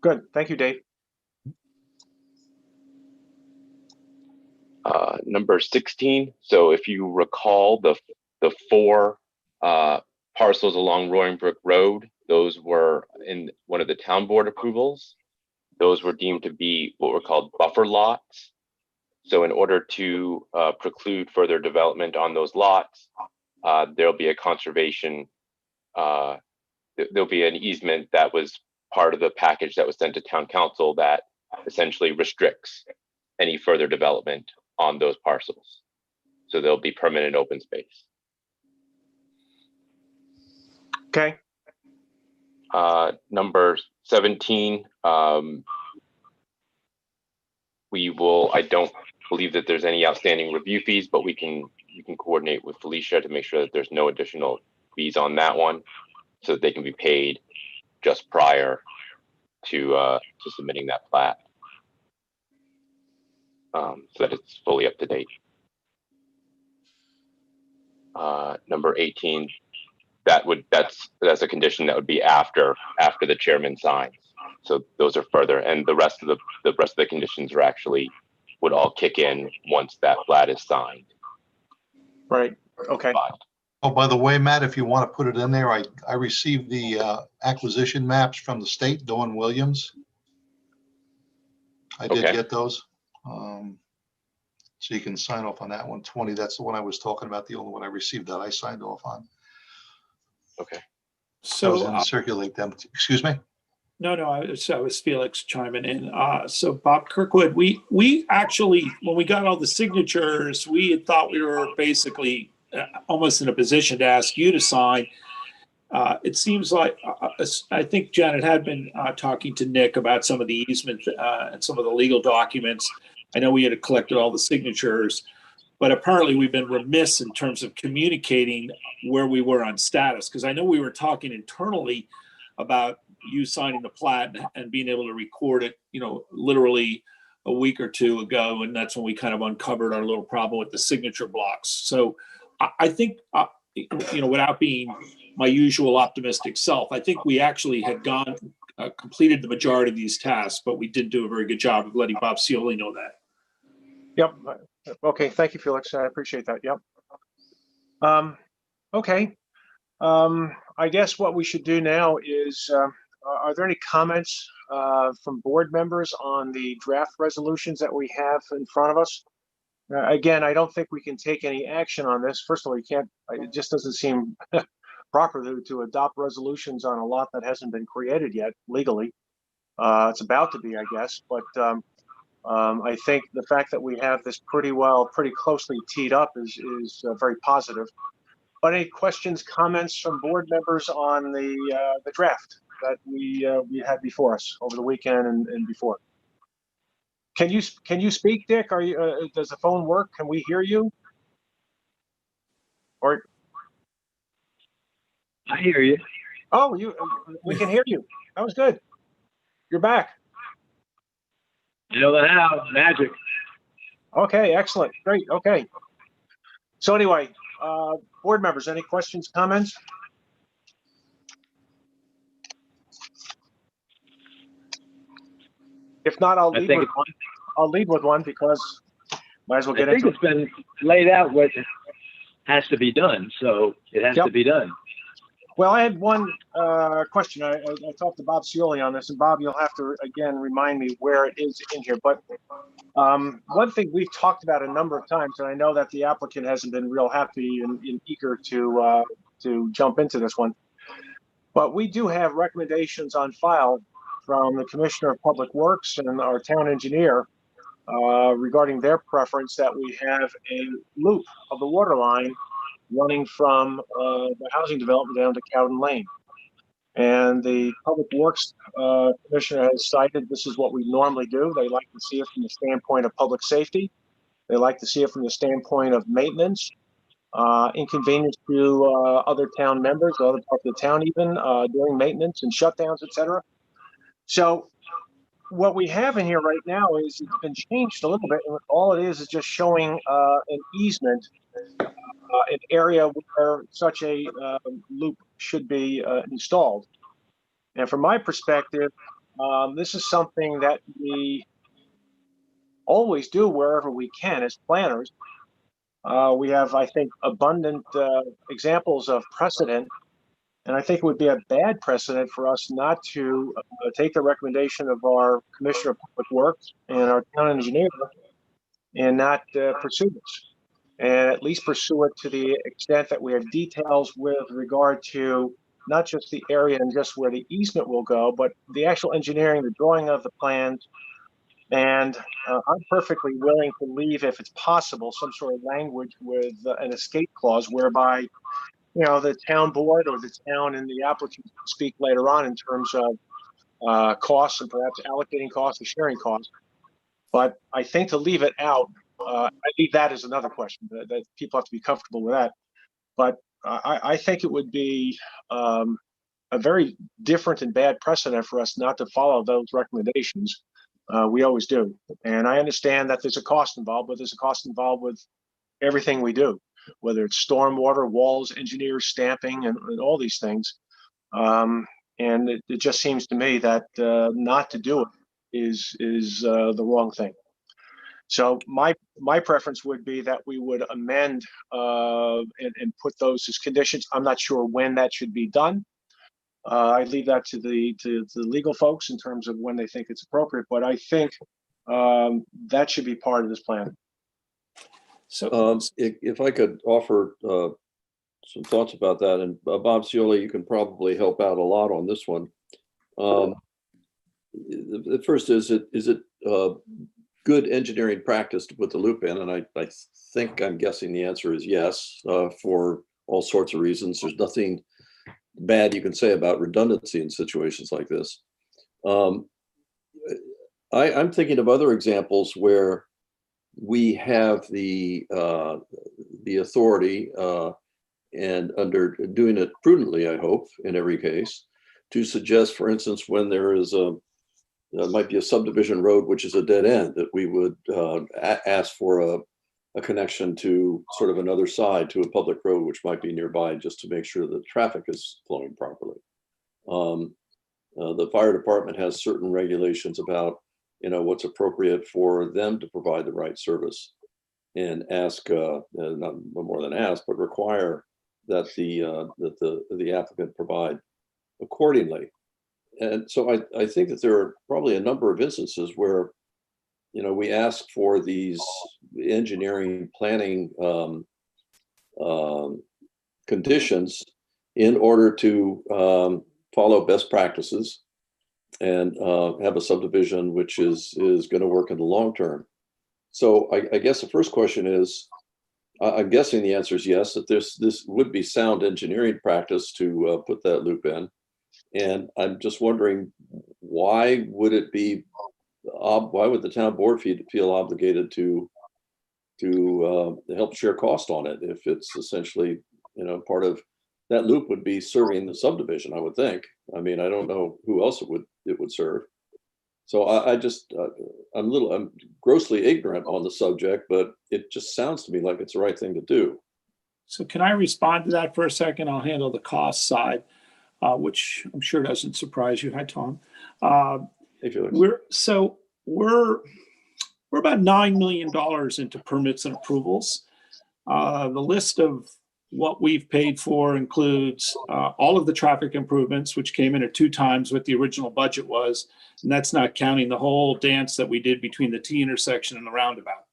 Good. Thank you, Dave.
Number 16. So if you recall, the four parcels along Roaring Brook Road, those were in one of the town board approvals. Those were deemed to be what were called buffer lots. So in order to preclude further development on those lots, there'll be a conservation, there'll be an easement that was part of the package that was sent to town council that essentially restricts any further development on those parcels. So there'll be permanent open space.
Okay.
Number 17, I don't believe that there's any outstanding review fees, but we can coordinate with Felicia to make sure that there's no additional fees on that one so that they can be paid just prior to submitting that plat. So that it's fully up to date. Number 18, that's a condition that would be after the chairman signs. So those are further, and the rest of the conditions are actually would all kick in once that plat is signed.
Right, okay.
Oh, by the way, Matt, if you want to put it in there, I received the acquisition maps from the state, Dawn Williams. I did
Okay.
get those. So you can sign off on that one. 20, that's the one I was talking about, the only one I received that I signed off on.
Okay.
I was
So,
going to circulate them. Excuse me?
no, I was Felix chiming in. So Bob Kirkwood, we actually, when we got all the signatures, we had thought we were basically almost in a position to ask you to sign. It seems like, I think Janet had been talking to Nick about some of the easement and some of the legal documents. I know we had collected all the signatures, but apparently we've been remiss in terms of communicating where we were on status. Because I know we were talking internally about you signing the plat and being able to record it, literally a week or two ago. And that's when we kind of uncovered our little problem with the signature blocks. So I think, without being my usual optimistic self, I think we actually had completed the majority of these tasks, but we did do a very good job of letting Bob Cioli know that.
Yep. Okay. Thank you, Felix. I appreciate that. Yep. Okay. I guess what we should do now is, are there any comments from board members on the draft resolutions that we have in front of us? Again, I don't think we can take any action on this. First of all, it just doesn't seem proper to adopt resolutions on a lot that hasn't been created yet legally. It's about to be, I guess, but I think the fact that we have this pretty closely teed up is very positive. But any questions, comments from board members on the draft that we had before us over the weekend and before? Can you speak, Dick? Are you? Does the phone work? Can we hear you? Or
I hear you.
oh, we can hear you. That was good. You're back.
You know that how magic.
Okay, excellent, great. Okay. So anyway, board members, any questions, comments? If not, I'll lead with one. I'll lead with one because might as well get into it.
I think it's been laid out what has to be done, so it has to be done.
Well, I had one question. I talked to Bob Cioli on this, and Bob, you'll have to again remind me where it is in here. But one thing we've talked about a number of times, and I know that the applicant hasn't been real happy and eager to jump into this one, but we do have recommendations on file from the Commissioner of Public Works and our town engineer regarding their preference that we have a loop of the water line running from the housing development down to Cowden Lane. And the Public Works Commissioner has cited this is what we normally do. They like to see it from the standpoint of public safety. They like to see it from the standpoint of maintenance, inconvenience to other town members, other parts of the town even, during maintenance and shutdowns, et cetera. So what we have in here right now is it's been changed a little bit. And all it is just showing an easement, an area where such a loop should be installed. And from my perspective, this is something that we always do wherever we can as planners. We have, I think, abundant examples of precedent. And I think it would be a bad precedent for us not to take the recommendation of our Commissioner of Public Works and our town engineer and not pursue this. And at least pursue it to the extent that we have details with regard to not just the area and just where the easement will go, but the actual engineering, the drawing of the plans. And I'm perfectly willing to leave, if it's possible, some sort of language with an escape clause whereby, the town board or the town and the applicant speak later on in terms of costs and perhaps allocating costs or sharing costs. But I think to leave it out, I think that is another question that people have to be comfortable with that. But I think it would be a very different and bad precedent for us not to follow those recommendations. We always do. And I understand that there's a cost involved, but there's a cost involved with everything we do. whether it's stormwater, walls, engineers, stamping, and all these things. And it just seems to me that not to do it is the wrong thing. So my preference would be that we would amend and put those as conditions. I'm not sure when that should be done. I leave that to the legal folks in terms of when they think it's appropriate, but I think that should be part of this plan.
So if I could offer some thoughts about that, and Bob Cioli, you can probably help out a lot on this one. The first is it good engineering practice to put the loop in? And I think I'm guessing the answer is yes, for all sorts of reasons. There's nothing bad you can say about redundancy in situations like this. I'm thinking of other examples where we have the authority and under doing it prudently, I hope, in every case, to suggest, for instance, when there is might be a subdivision road which is a dead end, that we would ask for a connection to sort of another side to a public road which might be nearby, just to make sure that traffic is flowing properly. The fire department has certain regulations about what's appropriate for them to provide the right service, and ask not more than ask, but require that the applicant provide accordingly. And so I think that there are probably a number of instances where we ask for these engineering planning conditions in order to follow best practices and have a subdivision which is going to work in the long term. So I guess the first question is, I'm guessing the answer is yes, that this would be sound engineering practice to put that loop in. And I'm just wondering, why would the town board feel obligated to help share cost on it if it's essentially part of that loop would be serving the subdivision, I would think. I mean, I don't know who else it would serve. So I'm grossly ignorant on the subject, but it just sounds to me like it's the right thing to do.
So can I respond to that for a second? I'll handle the cost side, which I'm sure doesn't surprise you. Hi, Tom.
Hey, Felix.
We're about $9 million into permits and approvals. The list of what we've paid for includes all of the traffic improvements, which came in at 2 times what the original budget was. And that's not counting the whole dance that we did between the T intersection and the roundabout.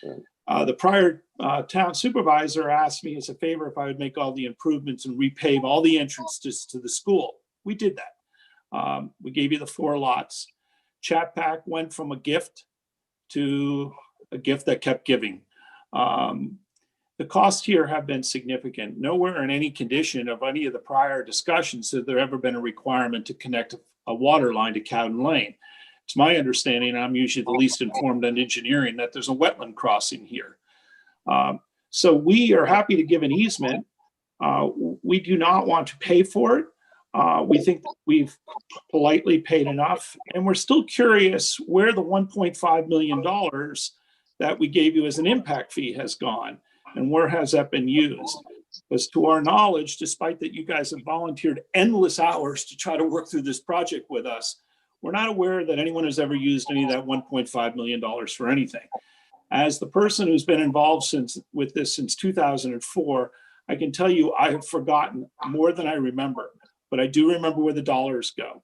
Right. The prior town supervisor asked me as a favor if I would make all the improvements and repave all the entrances to the school. We did that. We gave you the 4 lots. Chat Pack went from a gift to a gift that kept giving. The costs here have been significant. Nowhere in any condition of any of the prior discussions has there ever been a requirement to connect a water line to Cowden Lane. It's my understanding, and I'm usually the least informed on engineering, that there's a wetland crossing here. So we are happy to give an easement. We do not want to pay for it. We think we've politely paid enough, and we're still curious where the $1.5 million that we gave you as an impact fee has gone. And where has that been used? Because to our knowledge, despite that you guys have volunteered endless hours to try to work through this project with us, we're not aware that anyone has ever used any of that $1.5 million for anything. As the person who's been involved with this since 2004, I can tell you I have forgotten more than I remember, but I do remember where the dollars go.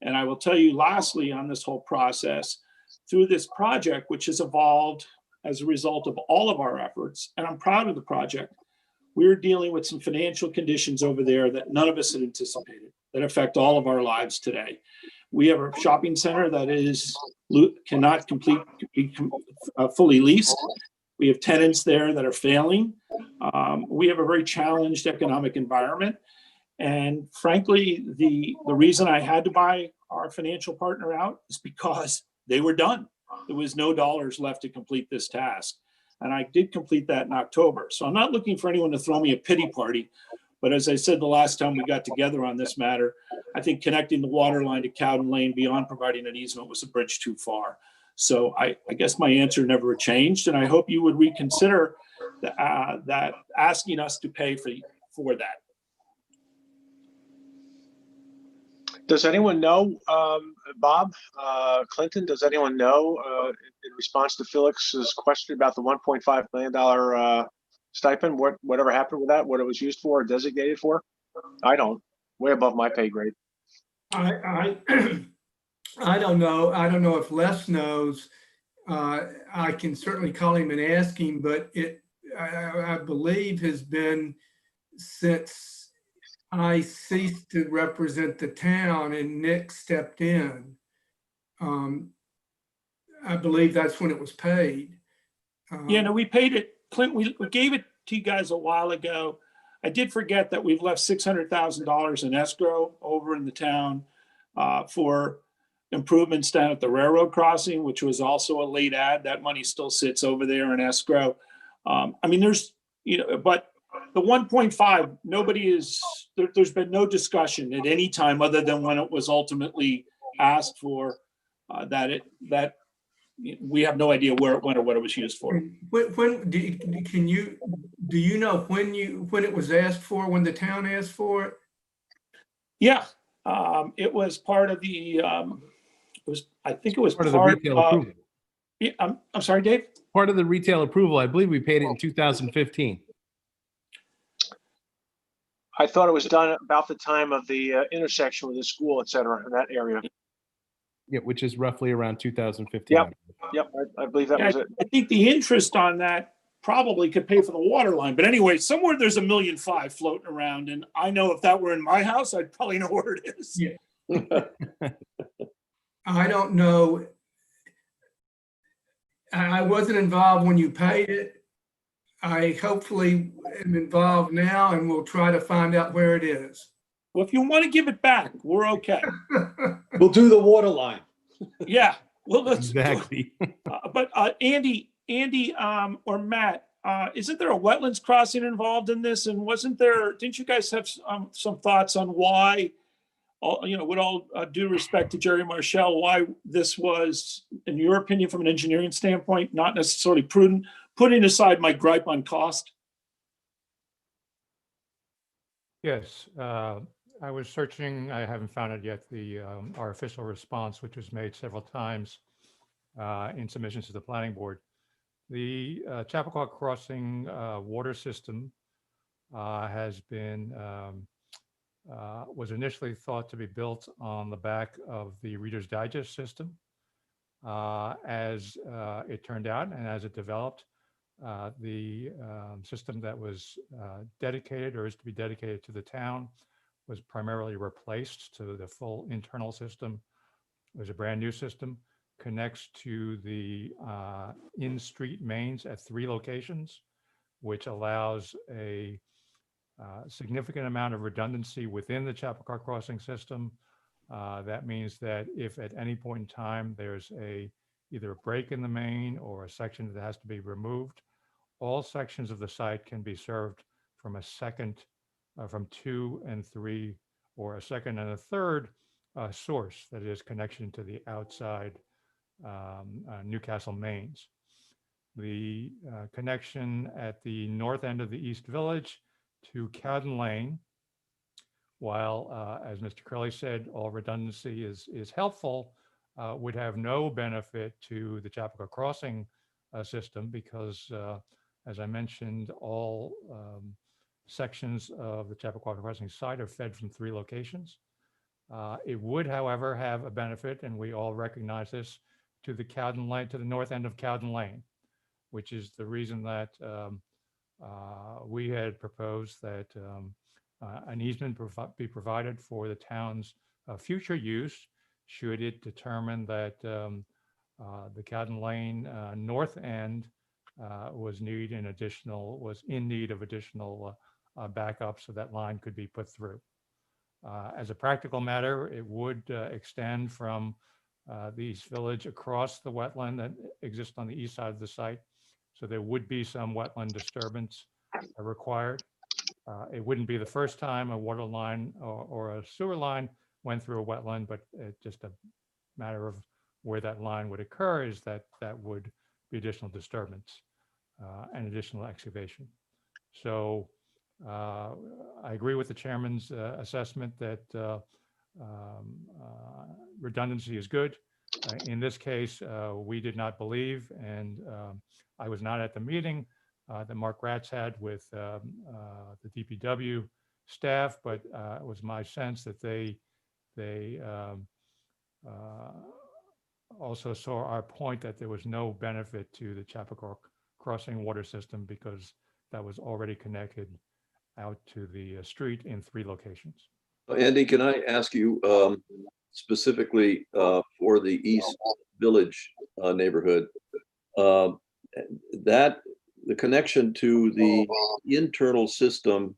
And I will tell you lastly on this whole process, through this project, which has evolved as a result of all of our efforts, and I'm proud of the project, we're dealing with some financial conditions over there that none of us had anticipated that affect all of our lives today. We have a shopping center that cannot be fully leased. We have tenants there that are failing. We have a very challenged economic environment. And frankly, the reason I had to buy our financial partner out is because they were done. There was no dollars left to complete this task. And I did complete that in October. So I'm not looking for anyone to throw me a pity party. But as I said the last time we got together on this matter, I think connecting the water line to Cowden Lane beyond providing an easement was a bridge too far. So I guess my answer never changed. And I hope you would reconsider that asking us to pay for that.
Does anyone know, Bob, Clinton, does anyone know, in response to Felix's question about the $1.5 million stipend, whatever happened with that, what it was used for or designated for? I don't, way above my pay grade.
I I don't know. I don't know if Les knows. I can certainly call him and ask him, but I believe has been since I ceased to represent the town and Nick stepped in. I believe that's when it was paid.
Yeah, no, we paid it, Clint, we gave it to you guys a while ago. I did forget that we've left $600,000 in escrow over in the town for improvements down at the railroad crossing, which was also a late ad. That money still sits over there in escrow. I mean, there's, but the 1.5, there's been no discussion at any time other than when it was ultimately asked for, that we have no idea where it went or what it was used for.
When do you know when it was asked for, when the town asked for it?
Yeah, it was part of the, I think it was
Part of the retail approval.
Yeah, I'm sorry, Dave?
Part of the retail approval, I believe we paid it in 2015.
I thought it was done about the time of the intersection with the school, et cetera, in that area.
Yeah, which is roughly around 2015.
Yep, I believe that was it.
I think the interest on that probably could pay for the water line. But anyway, somewhere there's $1.5 million floating around. And I know if that were in my house, I'd probably know where it is.
Yeah. I don't know. I wasn't involved when you paid it. I hopefully am involved now and we'll try to find out where it is.
Well, if you want to give it back, we're okay.
We'll do the water line.
Yeah. Well, let's
exactly.
But Andy, or Matt, isn't there a wetlands crossing involved in this? And didn't you guys have some thoughts on why, with all due respect to Jerry Marshall, why this was, in your opinion, from an engineering standpoint, not necessarily prudent, putting aside my gripe on cost?
Yes, I was searching, I haven't found it yet, our official response, which was made several times in submissions to the planning board. The Chappaqua Crossing water system was initially thought to be built on the back of the Reader's Digest system. As it turned out and as it developed, the system that was dedicated or is to be dedicated to the town was primarily replaced to the full internal system. It was a brand new system, connects to the in-street mains at 3 locations, which allows a significant amount of redundancy within the Chappaqua Crossing system. That means that if at any point in time there's either a break in the main or a section that has to be removed, all sections of the site can be served from from 2 and 3, or a second and a third source, that is connection to the outside Newcastle mains. The connection at the north end of the East Village to Cowden Lane, while, as Mr. Curley said, all redundancy is helpful, would have no benefit to the Chappaqua Crossing system because, as I mentioned, all sections of the Chappaqua Crossing site are fed from 3 locations. It would, however, have a benefit, and we all recognize this, to the Cowden Lane, to the north end of Cowden Lane, which is the reason that we had proposed that an easement be provided for the town's future use, should it determine that the Cowden Lane north end was in need of additional backup, so that line could be put through. As a practical matter, it would extend from the East Village across the wetland that exists on the east side of the site. So there would be some wetland disturbance required. It wouldn't be the first time a water line or a sewer line went through a wetland, but just a matter of where that line would occur is that would be additional disturbance. and additional excavation. So I agree with the chairman's assessment that redundancy is good. In this case, we did not believe, and I was not at the meeting that Mark Ratz had with the DPW staff, but it was my sense that they also saw our point that there was no benefit to the Chappaqua Crossing water system because that was already connected out to the street in 3 locations.
Andy, can I ask you specifically for the East Village neighborhood, that the connection to the internal system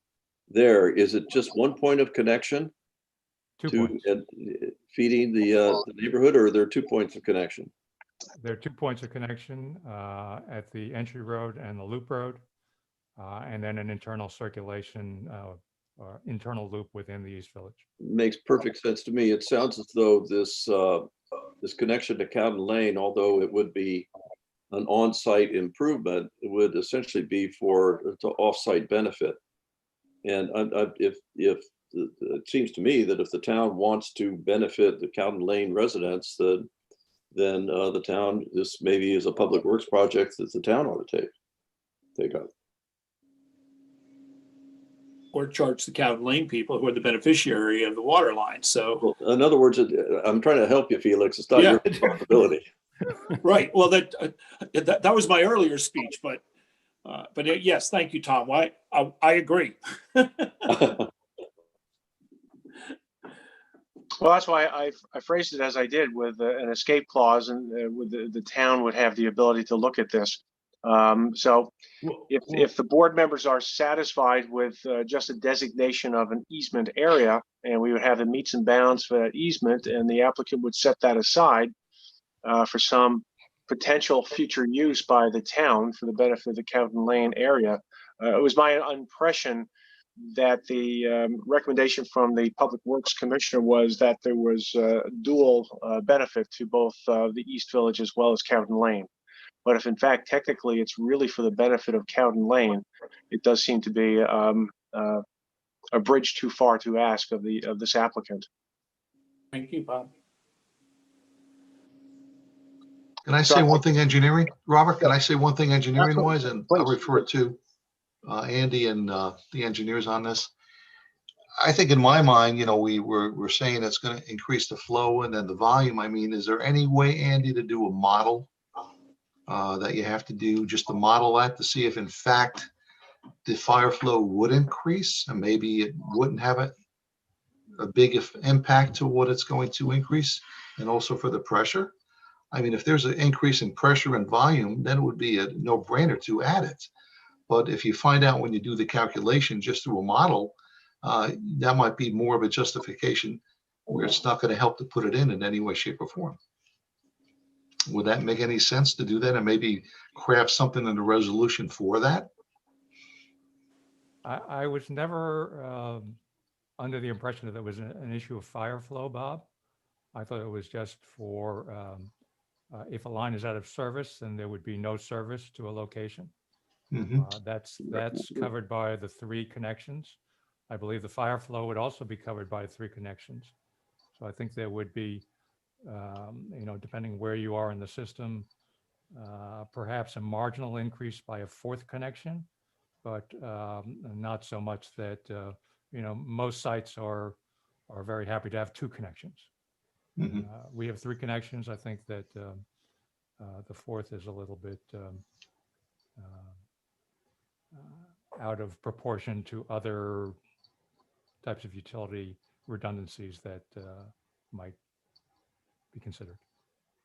there, is it just one point of connection
2
to
points.
feeding the neighborhood, or are there 2 points of connection?
There are 2 points of connection at the entry road and the loop road, and then an internal circulation or internal loop within the East Village.
Makes perfect sense to me. It sounds as though this this connection to Cowden Lane, although it would be an on-site improvement, it would essentially be to off-site benefit. And if it seems to me that if the town wants to benefit the Cowden Lane residents, then the town, this maybe is a public works project that the town ought to take up.
Or charge the Cowden Lane people who are the beneficiary of the water line. So,
well, in other words, I'm trying to help you, Felix. It's not your responsibility.
Right. Well, that was my earlier speech, but yes, thank you, Tom. I agree.
Well, that's why I phrased it as I did, with an escape clause, and with the town would have the ability to look at this. So if the board members are satisfied with just a designation of an easement area, and we would have the meets and bounds for that easement, and the applicant would set that aside for some potential future use by the town for the benefit of the Cowden Lane area. It was my impression that the recommendation from the Public Works Commissioner was that there was dual benefit to both the East Village as well as Cowden Lane. But if in fact technically it's really for the benefit of Cowden Lane, it does seem to be a bridge too far to ask of this applicant.
Thank you, Bob.
Can I say one thing engineering, Robert? Can I say one thing engineering wise? And I'll refer to Andy and the engineers on this. I think in my mind, we're saying it's going to increase the flow and then the volume. I mean, is there any way, Andy, to do a model that you have to do just to model that to see if in fact the fire flow would increase and maybe it wouldn't have a big impact to what it's going to increase, and also for the pressure? I mean, if there's an increase in pressure and volume, then it would be a no-brainer to add it. But if you find out when you do the calculation just through a model, that might be more of a justification where it's not going to help to put it in any way, shape, or form. Would that make any sense to do that and maybe craft something in the resolution for that?
I was never under the impression that there was an issue of fire flow, Bob. I thought it was just for if a line is out of service, then there would be no service to a location. That's covered by the 3 connections. I believe the fire flow would also be covered by 3 connections. So I think there would be, depending where you are in the system, perhaps a marginal increase by a 4th connection, but not so much that, most sites are very happy to have 2 connections. We have 3 connections. I think that the 4th is a little bit out of proportion to other types of utility redundancies that might be considered.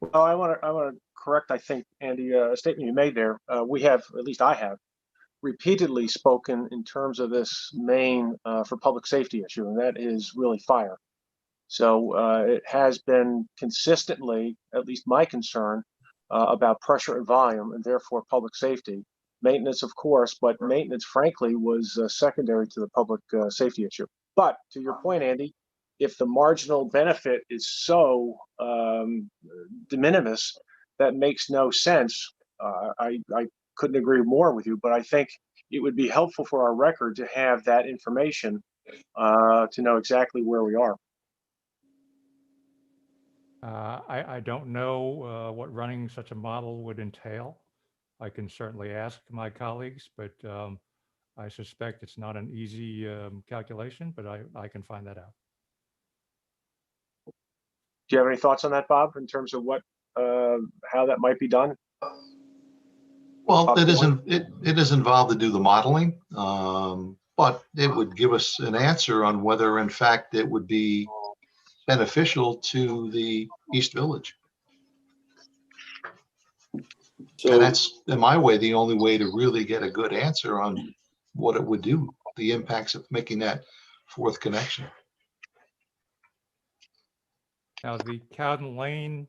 Well, I want to correct, I think, Andy, a statement you made there. We have, at least I have, repeatedly spoken in terms of this main for public safety issue, and that is really fire. So it has been consistently, at least my concern, about pressure and volume, and therefore public safety. Maintenance, of course, but maintenance, frankly, was secondary to the public safety issue. But to your point, Andy, if the marginal benefit is so de minimis, that makes no sense. I couldn't agree more with you, but I think it would be helpful for our record to have that information to know exactly where we are.
I don't know what running such a model would entail. I can certainly ask my colleagues, but I suspect it's not an easy calculation, but I can find that out.
Do you have any thoughts on that, Bob, in terms of how that might be done?
Well, it is involved to do the modeling, but it would give us an answer on whether in fact it would be beneficial to the East Village.
So
And that's, in my way, the only way to really get a good answer on what it would do, the impacts of making that fourth connection.
Now, the Cowden Lane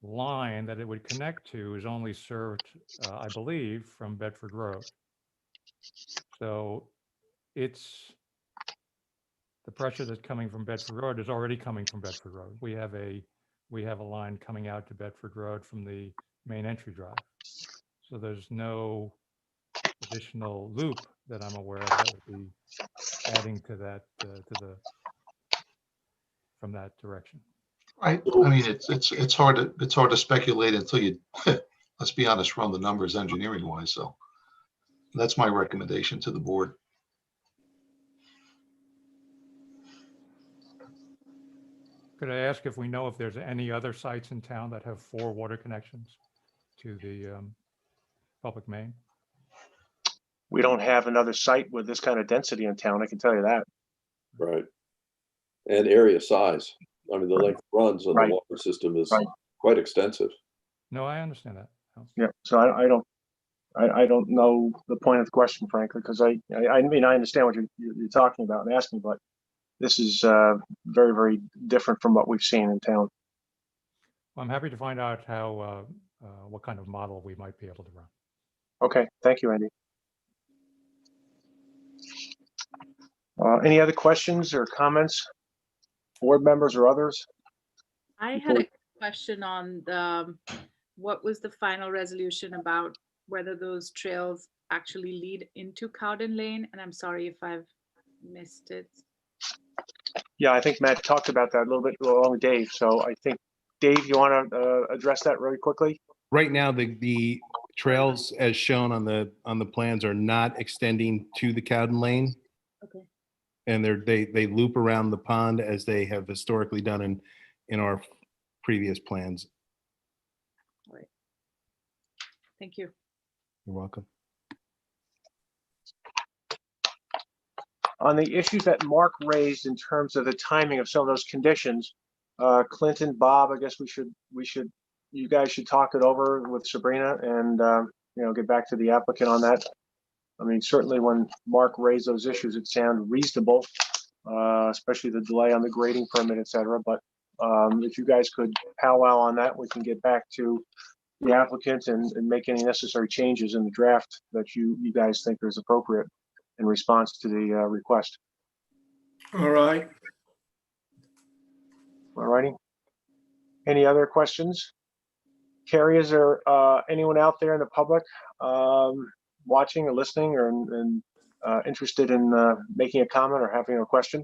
line that it would connect to is only served, I believe, from Bedford Road. So it's the pressure that's coming from Bedford Road is already coming from Bedford Road. We have a line coming out to Bedford Road from the main entry drive. So there's no additional loop that I'm aware of that would be adding to that from that direction.
Right. I mean, it's hard to speculate until you, let's be honest, run the numbers engineering wise. So that's my recommendation to the board.
Could I ask if we know if there's any other sites in town that have 4 water connections to the public main?
We don't have another site with this kind of density in town, I can tell you that.
right. And area size. I mean, the length of runs on the water system is quite extensive.
No, I understand that. No.
Yeah, so I don't know the point of the question, frankly, because I mean, I understand what you're talking about and asking, but this is very, very different from what we've seen in town.
Well, I'm happy to find out how what kind of model we might be able to run.
Okay, thank you, Andy. Any other questions or comments, board members or others?
I had a question on what was the final resolution about whether those trails actually lead into Cowden Lane? And I'm sorry if I've missed it.
Yeah, I think Matt talked about that a little bit along with Dave. So I think, Dave, you want to address that really quickly?
Right now, the trails as shown on the plans are not extending to the Cowden Lane.
Okay.
And they loop around the pond as they have historically done in our previous plans.
All right. Thank you.
You're welcome.
On the issues that Mark raised in terms of the timing of some of those conditions, Clinton, Bob, I guess you guys should talk it over with Sabrina and get back to the applicant on that. I mean, certainly when Mark raised those issues, it sounded reasonable, especially the delay on the grading permit, et cetera. But if you guys could powwow on that, we can get back to the applicant and make any necessary changes in the draft that you guys think is appropriate in response to the request.
All right.
All righty. Any other questions? Carrie, is there anyone out there in the public watching or listening or interested in making a comment or having a question?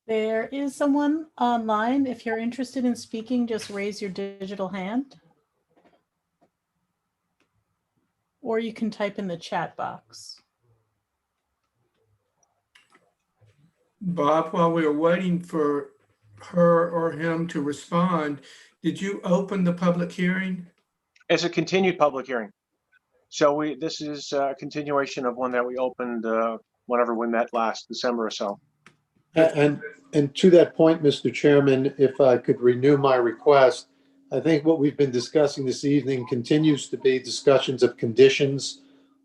There is someone online. If you're interested in speaking, just raise your digital hand. Or you can type in the chat box.
Bob, while we were waiting for her or him to respond, did you open the public hearing?
It's a continued public hearing. So this is a continuation of one that we opened whenever we met last December or so.
And to that point, Mr. Chairman, if I could renew my request, I think what we've been discussing this evening continues to be discussions of conditions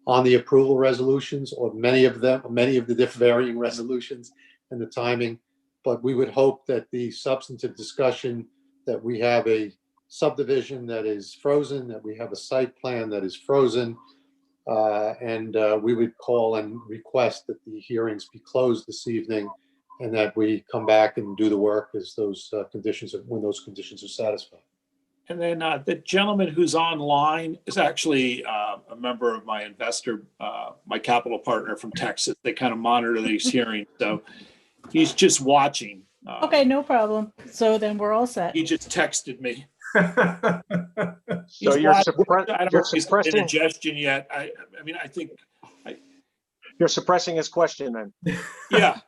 on the approval resolutions, or many of the different varying resolutions and the timing. But we would hope that the substantive discussion, that we have a subdivision that is frozen, that we have a site plan that is frozen, and we would call and request that the hearings be closed this evening, and that we come back and do the work as those conditions, when those conditions are satisfied.
the gentleman who's online is actually a member of my investor, my capital partner from Texas. They kind of monitor these hearings. So he's just watching.
Okay, no problem. So then we're all set.
He just texted me.
So
I don't know if he's got indigestion yet. I mean, I think.
You're suppressing his question then.
Yeah.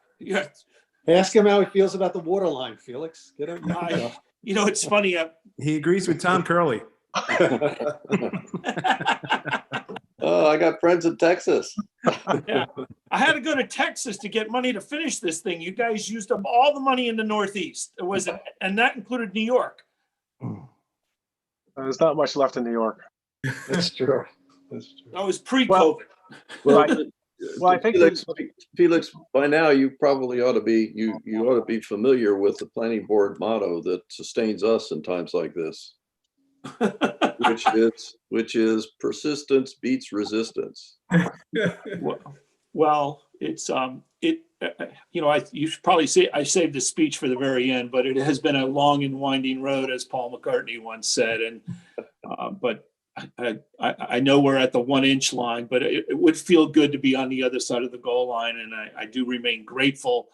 Ask him how he feels about the water line, Felix. Get him.
You know, it's funny.
He agrees with Tom Curley.
Oh, I got friends in Texas.
Yeah. I had to go to Texas to get money to finish this thing. You guys used up all the money in the Northeast. And that included New York.
There's not much left in New York.
That's true.
That was pre-COVID.
Well, I think
Felix, by now you probably ought to be you ought to be familiar with the planning board motto that sustains us in times like this, which is persistence beats resistance.
Well, it's you should probably say I saved the speech for the very end, but it has been a long and winding road, as Paul McCartney once said, and but. I know we're at the 1 inch line, but it would feel good to be on the other side of the goal line. And I do remain grateful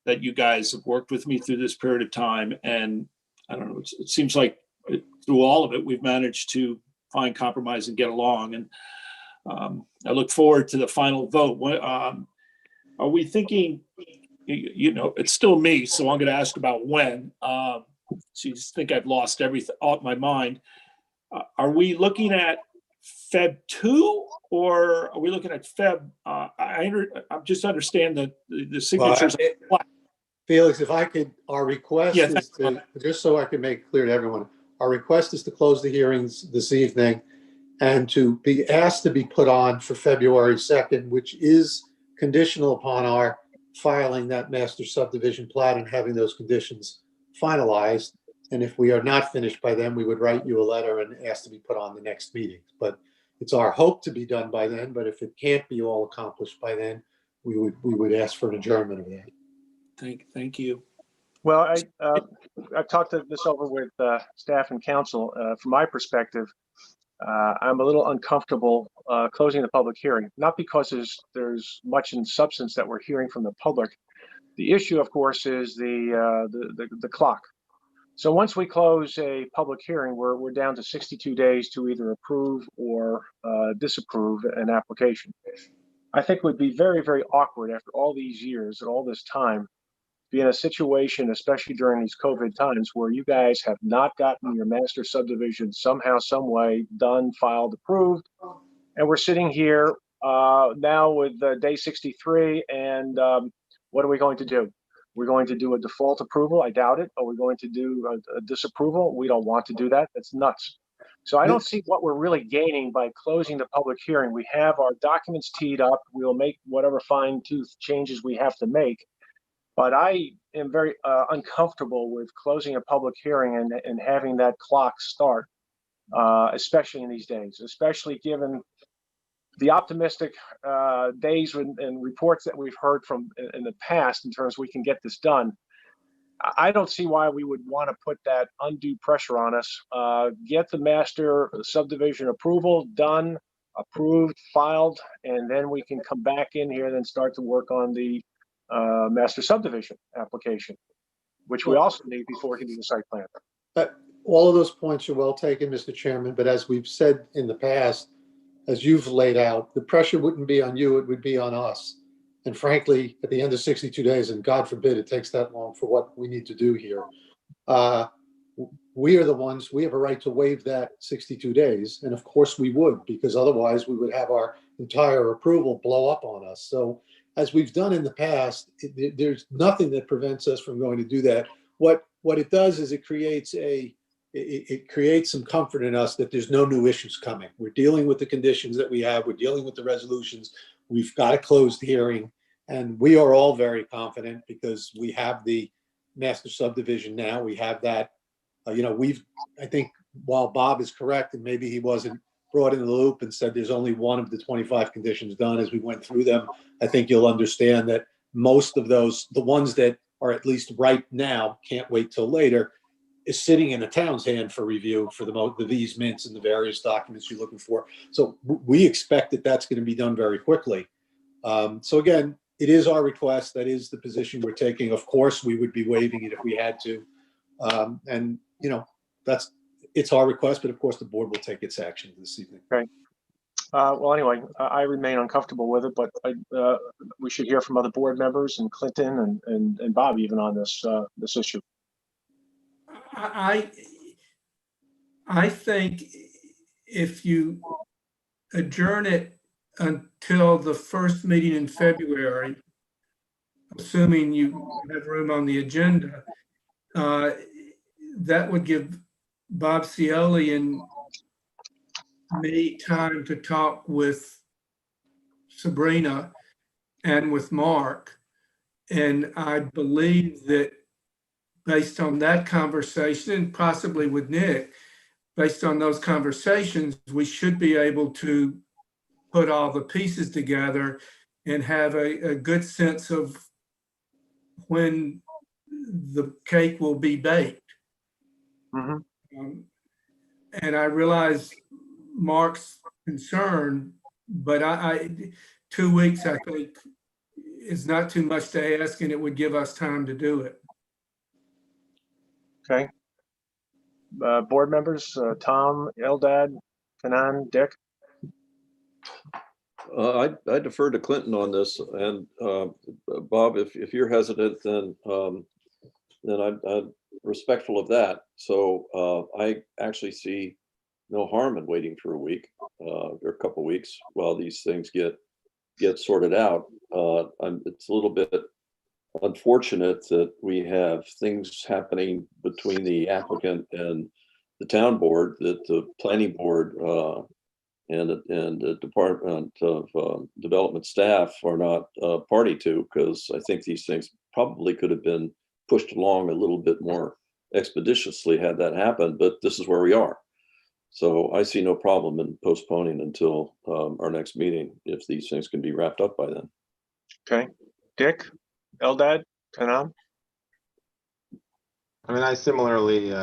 that you guys have worked with me through this period of time. And I don't know, it seems like through all of it, we've managed to find compromise and get along. And I look forward to the final vote. Are we thinking, it's still me, so I'm going to ask about when. So you just think I've lost everything off my mind. Are we looking at Feb 2 or are we looking at Feb? I just understand that the signatures.
Felix, if I could, our request is to, just so I can make it clear to everyone, our request is to close the hearings this evening and to be asked to be put on for February 2nd, which is conditional upon our filing that master subdivision plat and having those conditions finalized. And if we are not finished by then, we would write you a letter and ask to be put on the next meeting. But it's our hope to be done by then. But if it can't be all accomplished by then, we would ask for an adjournment of that.
Thank you.
Well, I've talked this over with staff and council. From my perspective, I'm a little uncomfortable closing the public hearing, not because there's much in substance that we're hearing from the public. The issue, of course, is the clock. So once we close a public hearing, we're down to 62 days to either approve or disapprove an application. I think it would be very, very awkward after all these years and all this time, be in a situation, especially during these COVID times, where you guys have not gotten your master subdivision somehow, some way done, filed, approved, and we're sitting here now with day 63, and what are we going to do? We're going to do a default approval. I doubt it. Are we going to do a disapproval? We don't want to do that. That's nuts. So I don't see what we're really gaining by closing the public hearing. We have our documents teed up. We'll make whatever fine-tooth changes we have to make. But I am very uncomfortable with closing a public hearing and having that clock start, especially in these days, especially given the optimistic days and reports that we've heard from in the past in terms of we can get this done. I don't see why we would want to put that undue pressure on us. Get the master subdivision approval done, approved, filed, and then we can come back in here and then start to work on the master subdivision application, which we also need before we can do the site plan.
All of those points are well taken, Mr. Chairman, but as we've said in the past, as you've laid out, the pressure wouldn't be on you, it would be on us. And frankly, at the end of 62 days, and God forbid it takes that long for what we need to do here, we are the ones, we have a right to waive that 62 days. And of course we would, because otherwise we would have our entire approval blow up on us. So as we've done in the past, there's nothing that prevents us from going to do that. What it does is it creates some comfort in us that there's no new issues coming. We're dealing with the conditions that we have. We're dealing with the resolutions. We've got a closed hearing, and we are all very confident because we have the master subdivision now. We have that, I think while Bob is correct, and maybe he wasn't brought in the loop and said there's only one of the 25 conditions done as we went through them, I think you'll understand that most of those, the ones that are at least right now, can't wait till later. is sitting in the town's hand for review for the easements and the various documents you're looking for. So we expect that that's going to be done very quickly. So again, it is our request. That is the position we're taking. Of course, we would be waiving it if we had to. And, you know, it's our request, but of course the board will take its action this evening.
Okay. Well, anyway, I remain uncomfortable with it, but we should hear from other board members and Clinton and Bob even on this issue.
I think if you adjourn it until the first meeting in February, assuming you have room on the agenda, that would give Bob Cioli and me time to talk with Sabrina and with Mark. And I believe that based on that conversation, and possibly with Nick, based on those conversations, we should be able to put all the pieces together and have a good sense of when the cake will be baked. And I realize Mark's concern, but 2 weeks, I think, is not too much to ask, and it would give us time to do it.
Okay. Board members, Tom, Eldad, Kanan, Dick.
I defer to Clinton on this, and Bob, if you're hesitant, then I'm respectful of that. So I actually see no harm in waiting for a week or a couple of weeks while these things get sorted out. It's a little bit unfortunate that we have things happening between the applicant and the town board that the planning board and the Department of Development staff are not party to, because I think these things probably could have been pushed along a little bit more expeditiously had that happened, but this is where we are. So I see no problem in postponing until our next meeting if these things can be wrapped up by then.
Okay. Dick, Eldad, Kanan.
I mean, I similarly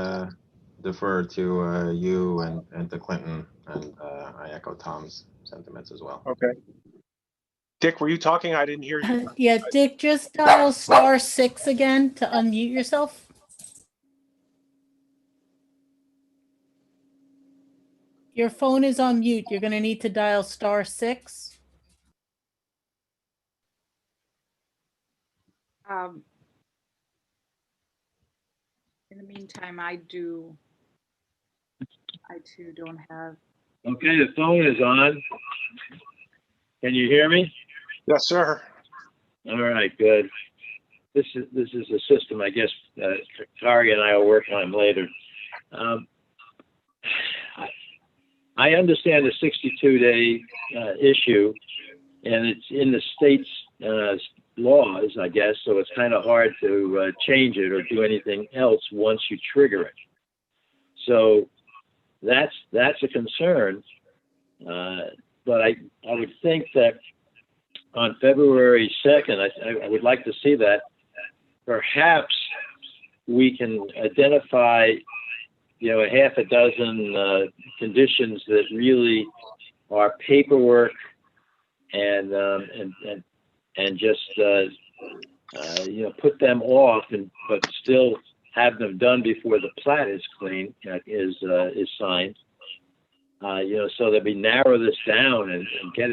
defer to you and to Clinton, and I echo Tom's sentiments as well.
Okay. Dick, were you talking? I didn't hear you.
Yeah, Dick, just dial *6 again to unmute yourself. Your phone is on mute. You're going to need to dial *6.
In the meantime, I too don't have.
Okay, the phone is on. Can you hear me?
Yes, sir.
All right, good. This is a system, I guess, Kari and I will work on later. I understand the 62-day issue, and it's in the state's laws, I guess, so it's kind of hard to change it or do anything else once you trigger it. So that's a concern. But I would think that on February 2nd, I would like to see that perhaps we can identify, a half a dozen conditions that really are paperwork and just put them off, but still have them done before the plat is clean, is signed. So that we narrow this down and get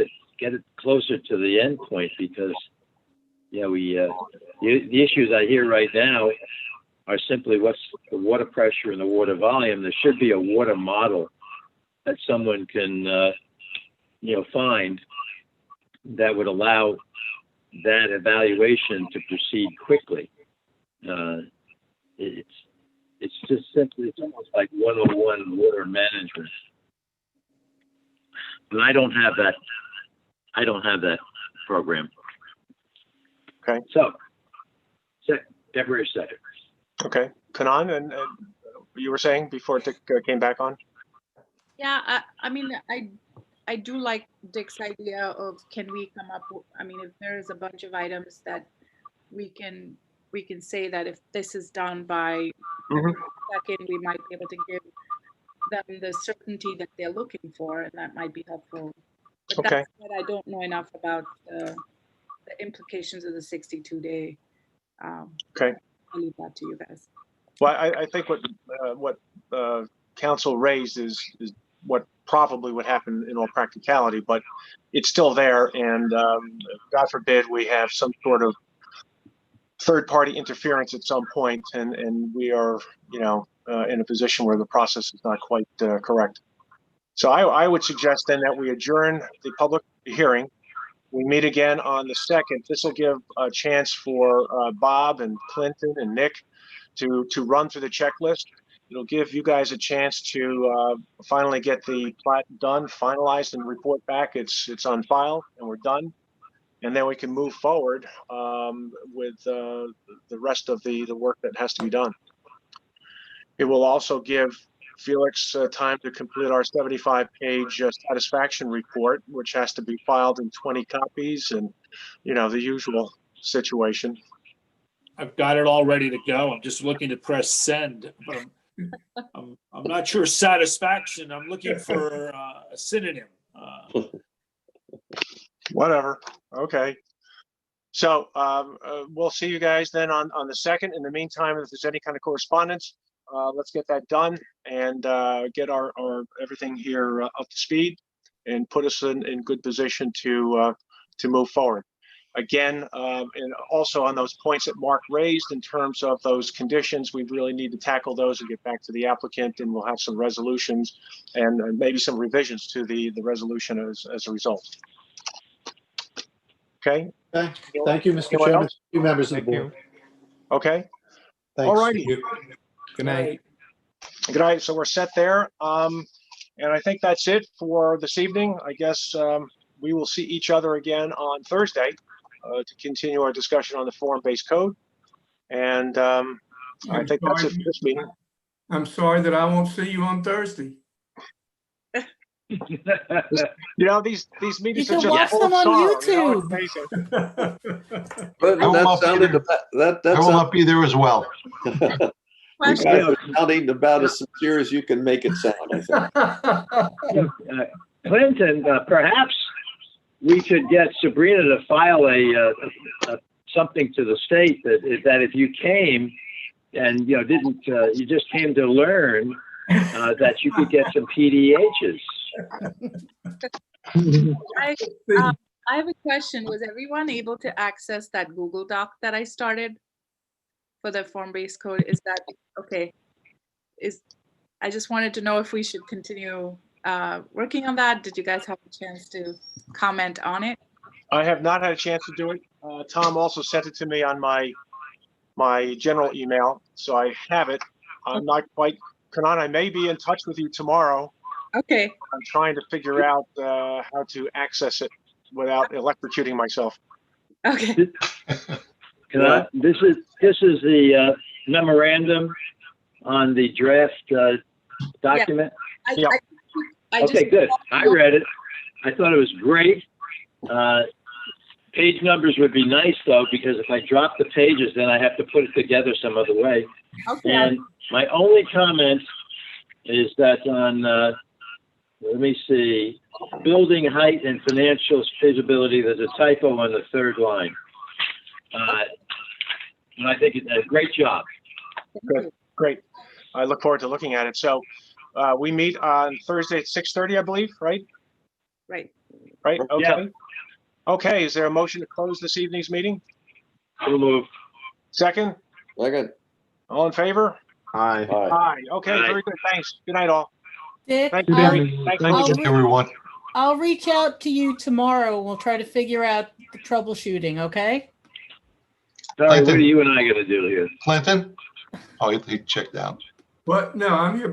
it closer to the end point, because the issues I hear right now are simply what's the water pressure and the water volume. There should be a water model that someone can find that would allow that evaluation to proceed quickly. It's just simply, it's almost like 101 water management. But I don't have that program.
Okay.
So, February 2nd.
Okay. Kanan, and you were saying before Dick came back on?
Yeah, I do like Dick's idea of, can we come up with, if there is a bunch of items that we can we can say that if this is done by
Mhm.
second, we might be able to give them the certainty that they're looking for, and that might be helpful. But
Okay.
that's what I don't know enough about the implications of the 62-day.
Okay.
I'll leave that to you guys.
Well, I think what council raised is what probably would happen in all practicality, but it's still there. And God forbid we have some sort of third-party interference at some point, and we are, in a position where the process is not quite correct. So I would suggest then that we adjourn the public hearing. We meet again on the 2nd. This will give a chance for Bob and Clinton and Nick to run through the checklist. It'll give you guys a chance to finally get the plat done, finalized, and report back. It's on file, and we're done. And then we can move forward with the rest of the work that has to be done. It will also give Felix time to complete our 75-page satisfaction report, which has to be filed in 20 copies, and the usual situation.
I've got it all ready to go. I'm just looking to press send, but I'm not sure satisfaction. I'm looking for a synonym.
Whatever. Okay. So we'll see you guys then on the 2nd. In the meantime, if there's any kind of correspondence, let's get that done and get our everything here up to speed and put us in good position to move forward. Again, and also on those points that Mark raised in terms of those conditions, we really need to tackle those and get back to the applicant, and we'll have some resolutions and maybe some revisions to the resolution as a result. Okay.
Okay. Thank you, Mr.
Anyone
Chairman.
else?
Few members of the
Thank you.
board.
Okay.
Thanks.
All righty.
Good night.
Good night. So we're set there. And I think that's it for this evening. I guess we will see each other again on Thursday to continue our discussion on the form-based code. And I think that's it for this meeting.
I'm sorry that I won't see you on Thursday.
These meetings
You
are
can
just
watch
full
them
of
on
sorrow, it's
YouTube.
amazing.
But
I will
that
not be
sounded
there.
about, that
I will
sounded,
not be there as well.
you guys are sounding about as sincere as you can make it sound, I think.
Clinton, perhaps we could get Sabrina to file a something to the state that if you came and you just came to learn that you could get some PDHs.
I have a question. Was everyone able to access that Google Doc that I started for the form-based code? Is that okay? I just wanted to know if we should continue working on that. Did you guys have a chance to comment on it?
I have not had a chance to do it. Tom also sent it to me on my general email, so I have it. I'm not quite, Kanan, I may be in touch with you tomorrow.
Okay.
I'm trying to figure out how to access it without electrocuting myself.
Okay.
This is the memorandum on the draft document.
Yeah.
Okay, good. I read it. I thought it was great. Page numbers would be nice though, because if I drop the pages, then I have to put it together some other way.
Okay.
And my only comment is that on, let me see, building height and financial feasibility, there's a typo on the third line. And I think it's a great job.
Good, great. I look forward to looking at it. So we meet on Thursday at 6:30, I believe, right?
Right.
Right, okay.
Yeah.
Okay, is there a motion to close this evening's meeting?
So move.
Second?
Second.
All in favor?
Aye.
Aye.
Aye. Okay,
Aye.
very good. Thanks. Good night, all.
Dick,
Thank you,
Good
Barry.
evening.
Thanks,
Thank
Melissa.
you, everyone.
I'll reach out to you tomorrow. We'll try to figure out the troubleshooting, okay?
Sorry, what are you and I gonna do here?
Clinton? Oh, he checked out.
What? No, I'm here.